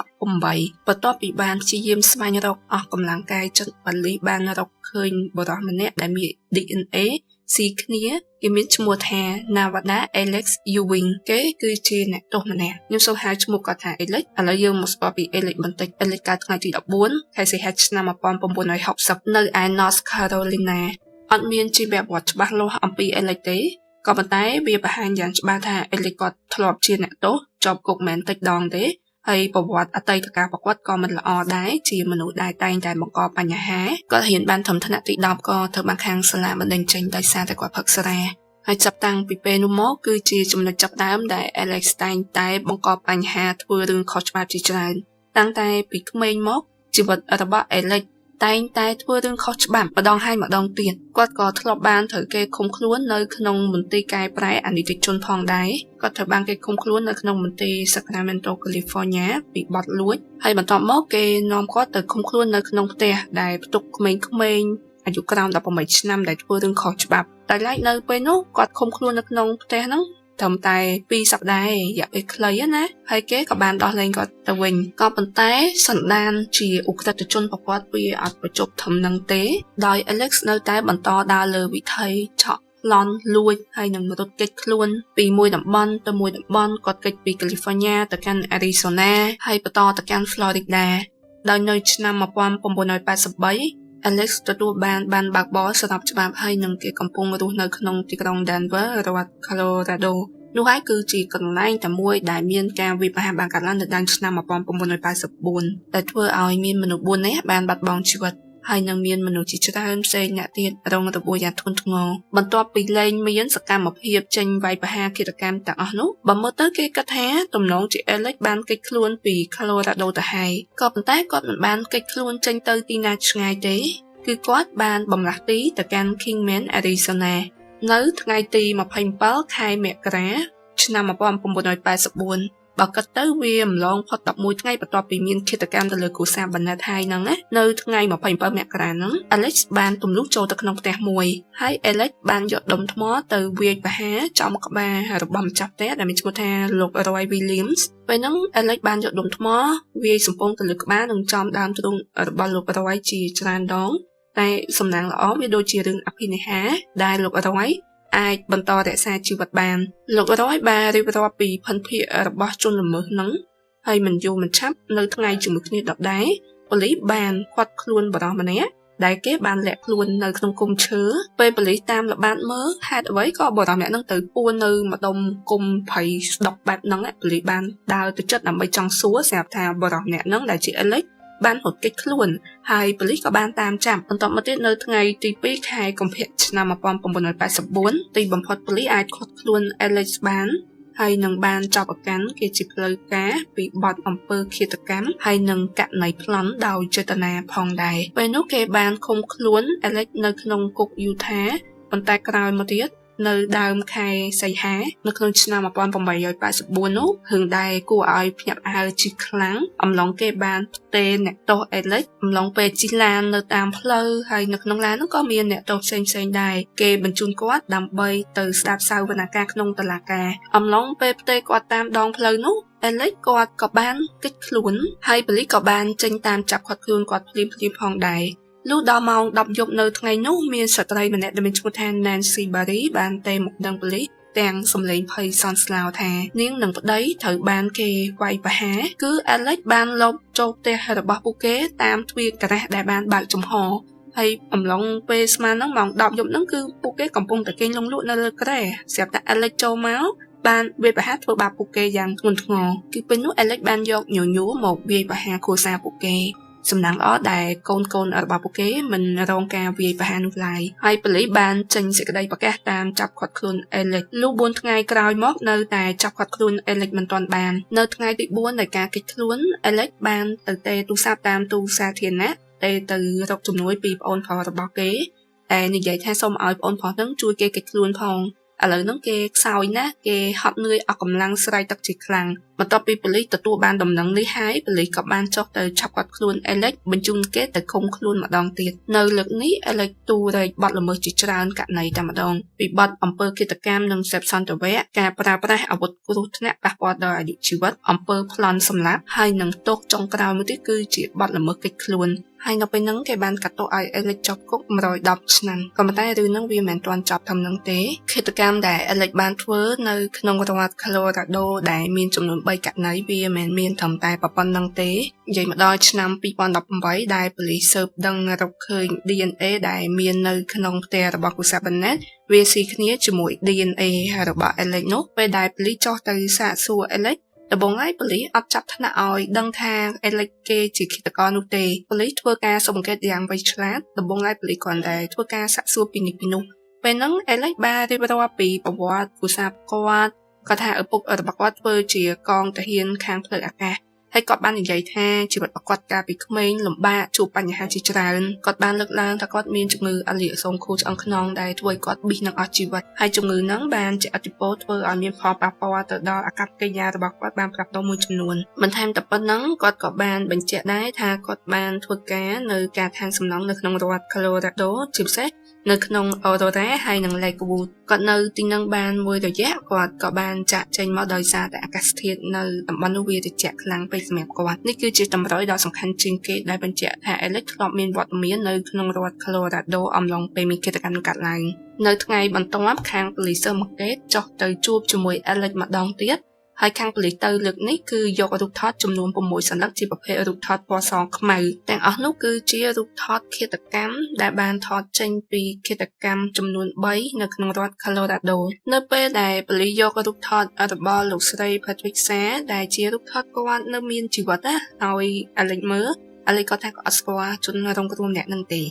ទាប់ពីបានព្យាយាមស្វែងរកអស់កម្លាំងកាយចិត្តប៉ូលីសបានរកឃើញបុរសម្នាក់ដែលមាន DNA ស៊ីគ្នាគេមានឈ្មោះថា Nevada Alex Ewing គេគឺជាអ្នកទោសម្នាក់ខ្ញុំសូមហៅឈ្មោះគាត់ថា Alex ឥឡូវយើងមកស្គាល់ពី Alex បន្តិច Alex កើតថ្ងៃទី14ខែសីហាឆ្នាំ1960នៅឯ North Carolina អត់មានជីវប្រវត្តិច្បាស់លាស់អំពី Alex ទេក៏ប៉ុន្តែវាបង្ហាញយ៉ាងច្បាស់ថាអេលីគាត់ធ្លាប់ជាអ្នកទោសជាប់គុកមិនតិចដងទេហើយប្រវត្តិអតីតកាលប្រកបក៏មិនល្អដែរជាមនុស្សដែលតែងតែបង្កបញ្ហាគាត់ហ៊ានបានធំថ្នាក់ទី10ក៏ត្រូវបានខាងសាលាបណ្តេញចេញដោយសារតែគាត់ផឹកស្រាហើយចាប់តាំងពីពេលនោះមកគឺជាចំណុចចាប់ដើមដែល Alex តែងតែបង្កបញ្ហាធ្វើរឿងខុសច្បាប់ជាច្រើនតាំងតែពីក្មេងមកជីវិតរបស់ Alexតែងតែធ្វើរឿងខុសច្បាប់ម្ដងហើយម្ដងទៀតគាត់ក៏ធ្លាប់បានត្រូវគេឃុំខ្លួននៅក្នុងមន្ទីរកែប្រែអនិច្ចជនផងដែរគាត់ត្រូវបានគេឃុំខ្លួននៅក្នុងមន្ទីរ Sacramento California ពីបទលួចហើយបន្ទាប់មកគេនាំគាត់ទៅឃុំខ្លួននៅក្នុងផ្ទះដែលផ្ទុកក្មេងៗអាយុក្រោម18ឆ្នាំដែលធ្វើរឿងខុសច្បាប់តែឡែកនៅពេលនោះគាត់ឃុំខ្លួននៅក្នុងផ្ទះហ្នឹងត្រឹមតែ2សប្តាហ៍រយៈពេលខ្លីណាហើយគេក៏បានដោះលែងគាត់ទៅវិញក៏ប៉ុន្តែសន្តានជាឧក្រិដ្ឋជនប្រព័ន្ធវាអត់បញ្ចប់ធំនឹងទេដោយ Alex នៅតែបន្តដើរលើវិថីឆក់ប្លន់លួចហើយនឹងរត់គេចខ្លួនពីមួយតំបន់ទៅមួយតំបន់គាត់គេចពី California ទៅកាន់ Arizona ហើយបន្តទៅកាន់ Florida ដោយនៅឆ្នាំ1983 Alex ទទួលបានបើកបរស្របច្បាប់ហើយនឹងគេកំពុងរស់នៅក្នុងទីក្រុង Denver រដ្ឋ Colorado នោះហើយគឺជាកន្លែងតែមួយដែលមានការវាយប្រហារបានកើតឡើងនៅដើមឆ្នាំ1984ដែលធ្វើឲ្យមានមនុស្ស4នាក់បានបាត់បង់ជីវិតហើយនឹងមានមនុស្សជាច្រើនផ្សេងអ្នកទៀតរងរបួសយ៉ាងធ្ងន់ធ្ងរបន្ទាប់ពីលែងមានសកម្មភាពចេញវាយប្រហារឃាតកម្មទាំងអស់នោះបើមើលទៅគេគិតថាទំនងជា Alex បានគេចខ្លួនពី Colorado ទៅហើយក៏ប៉ុន្តែគាត់មិនបានគេចខ្លួនចេញទៅទីណាឆ្ងាយទេគឺគាត់បានបម្លាស់ទីទៅកាន់ Kingman Arizona នៅថ្ងៃទី27ខែមករាឆ្នាំ1984បើគិតទៅវាម្លងផុត11ថ្ងៃបន្ទាប់ពីមានឃាតកម្មទៅលើគ្រួសារបណ្ឌិតហើយហ្នឹងណានៅថ្ងៃ27មករាហ្នឹង Alex បានទម្លុះចូលទៅក្នុងផ្ទះមួយហើយ Alex បានយកដុំថ្មទៅវាយប្រហារចំក្បាលរបស់ម្ចាស់ផ្ទះដែលមានឈ្មោះថាលោក Roy Williams ពេលហ្នឹង Alex បានយកដុំថ្មវាយសំពងទៅលើក្បាលនិងចំដើមទ្រូងរបស់លោក Roy ជាច្រើនដងតែសំណាងល្អវាដូចជារឿងអភិនិហាដែលលោក Roy អាចបន្តរក្សាជីវិតបានលោករយបានរៀបរាប់ពីផិនភាគរបស់ជនល្មើសហ្នឹងហើយមិនយូរមិនឆាប់នៅថ្ងៃជាមួយគ្នាដដែលប៉ូលីសបានឃាត់ខ្លួនបរិសម្នាក់ដែលគេបានលាក់ខ្លួននៅក្នុងគុម្ពឈើពេលប៉ូលីសតាមល្បាតមើលហេតុអ្វីក៏បរិសម្នាក់ហ្នឹងទៅពួននៅម្ដុំគុម្ពភ័យស្ដុកបែបហ្នឹងប៉ូលីសបានដើរទៅជិតដើម្បីចង់សួរស្រាប់ថាបរិសម្នាក់ហ្នឹងដែលជាអេលិចបានរត់គេចខ្លួនហើយប៉ូលីសក៏បានតាមចាប់បន្តមកទៀតនៅថ្ងៃទី2ខែកុម្ភៈឆ្នាំ1984ទីបំផុតប៉ូលីសអាចឃាត់ខ្លួន Alex បានហើយនឹងបានចាប់អាកាន់គេជាផ្លូវការពីបទអំពើឃាតកម្មហើយនឹងករណីប្លន់ដោយចេតនាផងដែរពេលនោះគេបានឃុំខ្លួន Alex នៅក្នុងគុក Utah ប៉ុន្តែក្រោយមកទៀតនៅដើមខែសីហានៅក្នុងឆ្នាំ1884នោះរឿងដែលគួរឲ្យភ្ញាក់ផ្អើលជាខ្លាំងអំឡុងគេបានផ្ទេរអ្នកទោសអេលិចអំឡុងពេលជិះឡាននៅតាមផ្លូវហើយនៅក្នុងឡាននោះក៏មានអ្នកទោសផ្សេងៗដែរគេបញ្ជូនគាត់ដើម្បីទៅស្ដាប់សវនាការក្នុងតុលាការអំឡុងពេលផ្ទេរគាត់តាមដងផ្លូវនោះអេលិចគាត់ក៏បានគេចខ្លួនហើយប៉ូលីសក៏បានចេញតាមចាប់ឃាត់ខ្លួនគាត់ភ្លាមៗផងដែរលុះដល់ម៉ោង10យប់នៅថ្ងៃនោះមានស្ត្រីម្នាក់ដែលមានឈ្មោះថា Nancy Barry បានទៅមកដឹងប៉ូលីសទាំងសំឡេងភ័យសន្ស្លាវថានាងនិងប្តីត្រូវបានគេវាយប្រហារគឺ Alex បានលបចូលផ្ទះរបស់ពួកគេតាមទ្វារការ៉ាស់ដែលបានបើកចំហហើយអំឡុងពេលស្មានហ្នឹងម៉ោង10យប់ហ្នឹងគឺពួកគេកំពុងតែគេងលង់លក់នៅលើគ្រែស្រាប់តែ Alex ចូលមកបានវាយប្រហារធ្វើបាបពួកគេយ៉ាងធ្ងន់ធ្ងរគឺពេលនោះ Alex បានយកញញួរមកវាយប្រហារគ្រួសារពួកគេសំណាងល្អដែលកូនរបស់ពួកគេមិនរងការវាយប្រហារនោះឡើយហើយប៉ូលីសបានចេញសេចក្តីប្រកាសតាមចាប់ឃាត់ខ្លួនអេលិចលុះ4ថ្ងៃក្រោយមកនៅតែចាប់ឃាត់ខ្លួនអេលិចមិនទាន់បាននៅថ្ងៃទី4នៃការគេចខ្លួនអេលិចបានទៅទេទូរស័ព្ទតាមទូរសាធារណៈទៅរកជំនួយពីប្អូនប្រុសរបស់គេតែនិយាយថាសូមឲ្យប្អូនប្រុសនឹងជួយគេគេចខ្លួនផងឥឡូវហ្នឹងគេខ្សោយណាស់គេហត់នឿយអស់កម្លាំងស្រែកទឹកជាខ្លាំងបន្ទាប់ពីប៉ូលីសទទួលបានដំណឹងនេះហើយប៉ូលីសក៏បានចុះទៅចាប់គាត់ខ្លួនអេលិចបញ្ជូនគេទៅឃុំខ្លួនម្ដងទៀតនៅលើកនេះអេលិចទូរែកបទល្មើសជាច្រើនករណីតែម្ដងពីបទអំពើឃាតកម្មនិងសេពសន្តិវៈការប្រើប្រាស់អាវុធគ្រោះថ្នាក់ប៉ះពាល់ដល់អាយុជីវិតអំពើប្លន់សម្លាប់ហើយនឹងទោសចុងក្រោយមួយទៀតគឺជាបទល្មើសគេចខ្លួនហើយនៅពេលហ្នឹងគេបានកាត់ទោសឲ្យអេលិចជាប់គុក110ឆ្នាំក៏ប៉ុន្តែរឿងហ្នឹងវាមិនទាន់ចប់ត្រឹមហ្នឹងទេឃាតកម្មដែលអេលិចបានធ្វើនៅក្នុងរដ្ឋ Colorado ដែលមានចំនួន3ករណីវាមិនមានត្រឹមតែប៉ុណ្្នឹងទេនិយាយមកដល់ឆ្នាំ2018ដែលប៉ូលីសស៊ើបដឹងរកឃើញ DNA ដែលមាននៅក្នុងផ្ទះរបស់គូសាបណេតវាស៊ីគ្នាជាមួយ DNA របស់ Alex នោះពេលដែលប៉ូលីសចុះទៅសាកសួរ Alexដំបូងហើយប៉ូលីសអត់ចាប់ថ្នាក់ឲ្យដឹងថា Alex គេជាឃាតករនោះទេប៉ូលីសធ្វើការស៊ើបអង្កេតយ៉ាងវៃឆ្លាតដំបូងហើយប៉ូលីសគ្រាន់តែធ្វើការសាកសួរពីនេះពីនោះពេលហ្នឹង Alex បានរៀបរាប់ពីប្រវត្តិគូសាបគាត់គាត់ថាឪពុករបស់គាត់ធ្វើជាកងទាហានខាងផ្លូវអាកាសហើយគាត់បាននិយាយថាជីវិតរបស់គាត់កាលពីក្មេងលំបាកជួបបញ្ហាជាច្រើនគាត់បានលើកឡើងថាគាត់មានជំងឺអាលីសូមខូចឆ្អឹងខ្នងដែលធ្វើឲ្យគាត់ប៊ីសនឹងអស់ជីវិតហើយជំងឺហ្នឹងបានជាឥទ្ធិពលធ្វើឲ្យមានផលប៉ះពាល់ទៅដល់អាកប្បកិរិយារបស់គាត់បានផ្លាស់ប្ដូរមួយចំនួនបន្ថែមទៅប៉ុណ្ណឹងគាត់ក៏បានបញ្ជាក់ដែរថាគាត់បានធ្វើការនៅការឋានសំណង់នៅក្នុងរដ្ឋ Colorado ជាពិសេសនៅក្នុង Aurora ហើយនិង Lakewood គាត់នៅទីនោះបានមួយរយៈគាត់ក៏បានចាក់ចេញមកដោយសារតែអាកាសធាតុនៅតំបន់នោះវាត្រជាក់ខ្លាំងពេកសម្រាប់គាត់នេះគឺជាតម្រុយដ៏សំខាន់ជាងគេដែលបញ្ជាក់ថា Alex ធ្លាប់មានវត្តមាននៅក្នុងរដ្ឋ Colorado អំឡុងពេលមានកិច្ចកម្មកាត់ឡើងនៅថ្ងៃបន្ទាប់ខាងប៉ូលីសស៊ើបអង្កេតចុះទៅជួបជាមួយ Alex ម្ដងទៀតហើយខាងប៉ូលីសទៅលើកនេះគឺយករូបថតចំនួន6សន្លឹកជាប្រភេទរូបថតពណ៌សខ្មៅទាំងអស់នោះគឺជារូបថតឃាតកម្មដែលបានថតចេញពីឃាតកម្មចំនួន3នៅក្នុងរដ្ឋ Colorado នៅពេលដែលប៉ូលីសយករូបថតរបស់លោកស្រី Patricia ដែលជារូបថតគាត់នៅមានជីវិតណាឲ្យ Alex មើល Alex គាត់ថាគាត់អត់ស្គាល់ជនរងគ្រោះម្នាក់នឹងទេ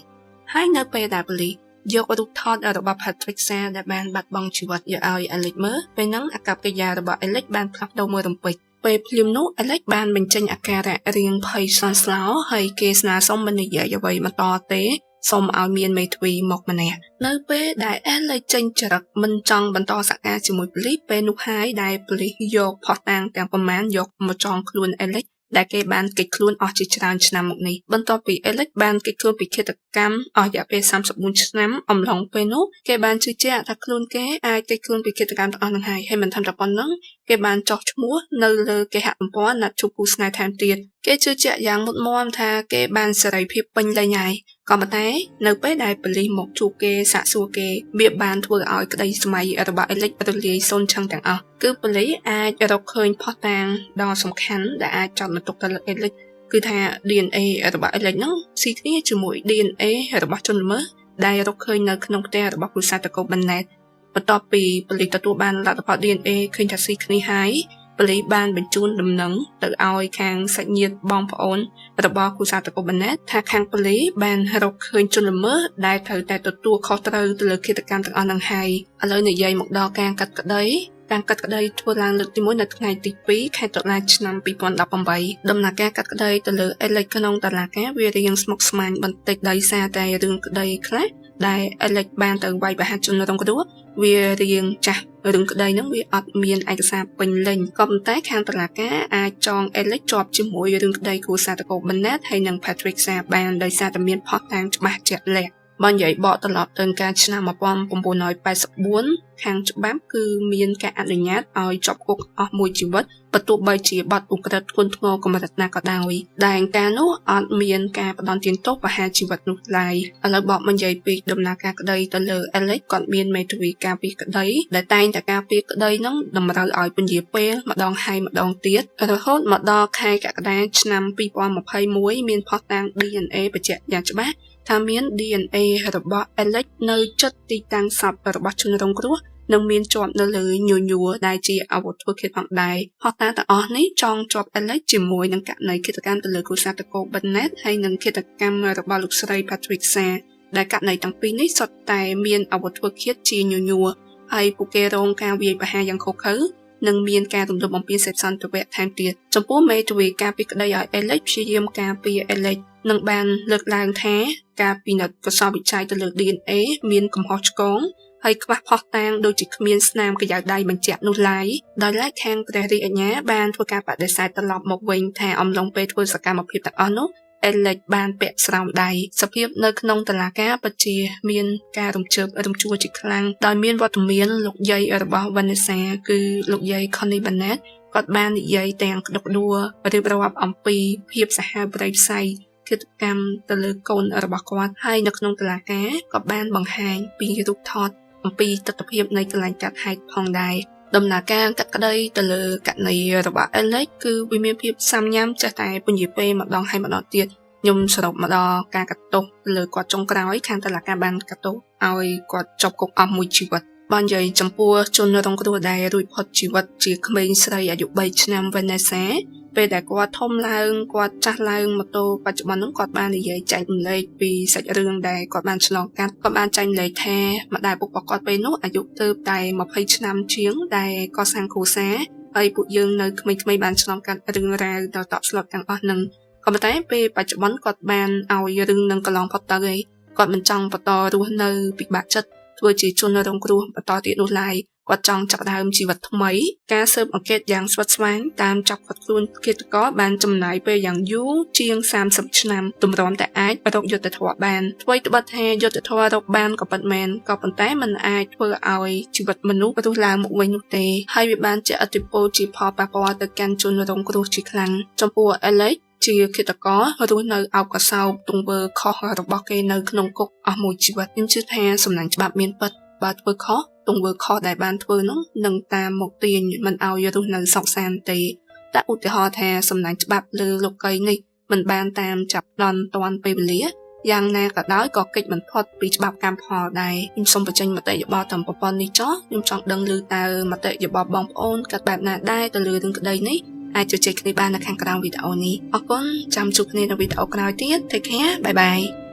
ហើយនៅពេលដែលប៉ូលីសយករូបថតរបស់ Patricia ដែលបានបាត់បង់ជីវិតយកឲ្យ Alex មើលពេលហ្នឹងអាកប្បកិរិយារបស់ Alex បានផ្លាស់ប្ដូរមួយរំពេចពេលភ្លាមនោះ Alex បានបញ្ចេញអាការៈរាងភ័យស្លន់ស្លោហើយគេស្នើសុំមិននិយាយអ្វីបន្តទេសូមឲ្យមានមេធាវីមកម្នាក់នៅពេលដែល Alex ចេញចរិតមិនចង់បន្តសកម្មជាមួយប៉ូលីសពេលនោះហើយដែលប៉ូលីសយកផុសតាងទាំងប្រមាណយកមកចងខ្លួន Alexដែលគេបានគេចខ្លួនអស់ជាច្រើនឆ្នាំមកនេះបន្ទាប់ពី Alex បានគេចខ្លួនពីឃាតកម្មអស់រយៈពេល34ឆ្នាំអំឡុងពេលនោះគេបានជឿជាក់ថាខ្លួនគេអាចគេចខ្លួនពីឃាតកម្មទាំងអស់នឹងហើយមិនថែមតែប៉ុណ្ណឹងគេបានចុះឈ្មោះនៅលើគេហទំព័រណាត់ជួបគូស្នេហ៍ថែមទៀត គេជឿជាក់យ៉ាងមុតមមថាគេបានសេរីភាពពេញលេញហើយក៏ប៉ុន្តែនៅពេលដែលប៉ូលីសមកជួបគេសាកសួរគេវាបានធ្វើឲ្យក្តីសម័យរបស់អេលិចរលាយសូន្យឆឹងទាំងអស់គឺប៉ូលីសអាចរកឃើញភស្តុតាងដ៏សំខាន់ដែលអាចចោទបន្ទុកទៅលើអេលិចគឺថា DNA របស់អេលិចហ្នឹងស៊ីគ្នាជាមួយ DNA របស់ជនល្មើសដែលរកឃើញនៅក្នុងផ្ទះរបស់គ្រួសារតកូបានណេតបន្ទាប់ពីប៉ូលីសទទួលបានលទ្ធផល DNA ឃើញថាស៊ីគ្នាហើយប៉ូលីសបានបញ្ជូនដំណឹងទៅឲ្យខាងសាច់ញាតិបងប្អូនរបស់គ្រួសារតកូបានណេតថាខាងប៉ូលីសបានរកឃើញជនល្មើសដែលត្រូវតែទទួលខុសត្រូវទៅលើឃាតកម្មទាំងអស់ហ្នឹងហើយឥឡូវនិយាយមកដល់ការកាត់ក្តីធ្វើឡើងលើកទី1នៅថ្ងៃទី2ខែតុលាឆ្នាំ2018ដំណើរការកាត់ក្តីទៅលើអេលិចក្នុងតុលាការវារៀងស្មុគស្មាញបន្តិចដោយសារតែរឿងក្តីខ្លះដែលអេលិចបានទៅវាយប្រហារជនរងគ្រោះវារៀងចាស់រឿងក្តីហ្នឹងវាអត់មានឯកសារពេញលេញក៏ប៉ុន្តែខាងតុលាការអាចចងអេលិចជាប់ជាមួយរឿងក្តីគ្រួសារតកូបានណេតហើយនិង Patrick សាបានដោយសារតែមានភស្តុតាងច្បាស់ជាក់លាក់បើនិយាយបកត្រឡប់ទៅការឆ្នាំ1984ខាងច្បាប់គឺមានការអនុញ្ញាតឲ្យជាប់គុកអស់មួយជីវិតបើទោះបីជាបទឧក្រិដ្ឋធ្ងន់ធ្ងរកម្រិតណាក៏ដោយដែលការនោះអត់មានការផ្ដន្ទាទោសប្រហារជីវិតនោះឡើយឥឡូវបកមកនិយាយពីដំណើរការក្តីទៅលើ Alex គាត់មានមេធាវីការពារក្តីដែលតែងតែការពារក្តីនឹងតម្រូវឲ្យពន្យាពេលម្ដងហើយម្ដងទៀតរហូតមកដល់ខែកក្កដាឆ្នាំ2021មានភស្តុតាង DNA បញ្ជាក់យ៉ាងច្បាស់ថាមាន DNA របស់ Alex នៅជិតទីតាំងសពរបស់ជនរងគ្រោះនឹងមានជាប់នៅលើញញួរដែលជាអាវុធធ្វើឃាតផងដែរភស្តុតាងទាំងអស់នេះចងជាប់ Alex ជាមួយនឹងករណីឃាតកម្មទៅលើគ្រួសារតកូបានណេតហើយនឹងឃាតកម្មរបស់លោកស្រី Patrick សាដែលករណីទាំងពីរនេះសុទ្ធតែមានអាវុធធ្វើឃាតជាញញួរហើយពួកគេរងការវាយប្រហារយ៉ាងឃោរឃៅនិងមានការរំលោភបំពានសិទ្ធិសន្តិវៈថែមទៀតចំពោះមេធាវីការពារក្តីឲ្យ Alex ព្យាយាមការពារ Alex នឹងបានលើកឡើងថាការពិនិត្យកសោវិច័យទៅលើ DNA មានកំហុសឆ្គងហើយខ្វះភស្តុតាងដូចជាគ្មានស្នាមកញ្ចៅដៃបញ្ជាក់នោះឡើយដោយឡែកខាងព្រះរាជអាជ្ញាបានធ្វើការបដិសេធត្រឡប់មកវិញថាអំឡុងពេលធ្វើសកម្មភាពទាំងអស់នោះ Alex បានពាក់ស្រោមដៃសភាពនៅក្នុងតុលាការពិតជាមានការរំជើបរំជួលជាខ្លាំងដោយមានវត្តមានលោកយាយរបស់ Vanessa គឺលោកយាយ Connie Bennett គាត់បាននិយាយទាំងក្តុកក្តួលរៀបរាប់អំពីភាពសាហាវប្រៃផ្សៃឃាតកម្មទៅលើកូនរបស់គាត់ហើយនៅក្នុងតុលាការក៏បានបង្ហាញពីរូបថតអំពីទស្សនវិជ្ជានៃកន្លែងកាត់ហេតុផងដែរដំណើរការកាត់ក្តីទៅលើករណីរបស់ Alex គឺវាមានភាពសាំញ៉ាំចេះតែពន្យាពេលម្ដងហើយម្ដងទៀតខ្ញុំសរុបមកដល់ការកាត់ទោសលើគាត់ចុងក្រោយខាងតុលាការបានកាត់ទោសឲ្យគាត់ជាប់គុកអស់មួយជីវិតបាននិយាយចំពោះជនរងគ្រោះដែលរួចផុតជីវិតជាក្មេងស្រីអាយុ3ឆ្នាំ Vanessa ពេលដែលគាត់ធំឡើងគាត់ចាស់ឡើងមកទល់បច្ចុប្បន្នហ្នឹងគាត់បាននិយាយចែករំលែកពីសាច់រឿងដែលគាត់បានឆ្លងកាត់គាត់បានចែករំលែកថាម្ដាយពុករបស់គាត់ពេលនោះអាយុទើបតែ20ឆ្នាំជាងដែលកសាងគ្រួសារហើយពួកយើងនៅក្មេងៗបានឆ្លងកាត់រឿងរ៉ាវដ៏តក់ស្លុតទាំងអស់ហ្នឹងក៏ប៉ុន្តែពេលបច្ចុប្បន្នគាត់បានឲ្យរឿងនឹងកន្លងផុតទៅហើយគាត់មិនចង់បន្តរស់នៅពិបាកចិត្តធ្វើជាជនរងគ្រោះបន្តទៀតនោះឡើយគាត់ចង់ចាប់ផ្ដើមជីវិតថ្មីការស៊ើបអង្កេតយ៉ាងស្វិតស្វាញតាមចាប់គាត់ខ្លួនឃាតករបានចំណាយពេលយ៉ាងយូរជាង30ឆ្នាំទម្រាំតែអាចរកយុត្តិធម៌បានអ្វីត្បិតថាយុត្តិធម៌រកបានក៏ពិតមែនក៏ប៉ុន្តែมันអាចធ្វើឲ្យជីវិតមនុស្សរស់ឡើងមកវិញនោះទេហើយវាបានជាឥទ្ធិពលជាផលប៉ះពាល់ទៅកាន់ជនរងគ្រោះជាខ្លាំងចំពោះ Alex ជាឃាតកររស់នៅអោបកសោបទង្វើខុសរបស់គេនៅក្នុងគុកអស់មួយជីវិតខ្ញុំជឿថាសំណាញ់ច្បាប់មានពិតបើធ្វើខុសទង្វើខុសដែលបានធ្វើនោះនឹងតាមមកទាញមិនឲ្យរស់នៅសុខសាន្តទេតែឧទាហរណ៍ថាសំណាញ់ច្បាប់លើលោកកៃនេះមិនបានតាមចាប់ដន់តាន់ពេលវេលាយ៉ាងណាក៏ដោយក៏កិច្ចមិនផុតពីច្បាប់កម្មផលដែរខ្ញុំសូមបញ្ចេញមតិយោបល់តាមប្រព័ន្ធនេះចោះខ្ញុំចង់ដឹងឮតើមតិយោបល់បងប្អូនកាត់បែបណាដែរទៅលើរឿងក្តីនេះអាចជជែកគ្នាបាននៅខាងក្រោមវីដេអូនេះអរគុណចាំជួបគ្នានៅវីដេអូក្រោយទៀត Take care bye bye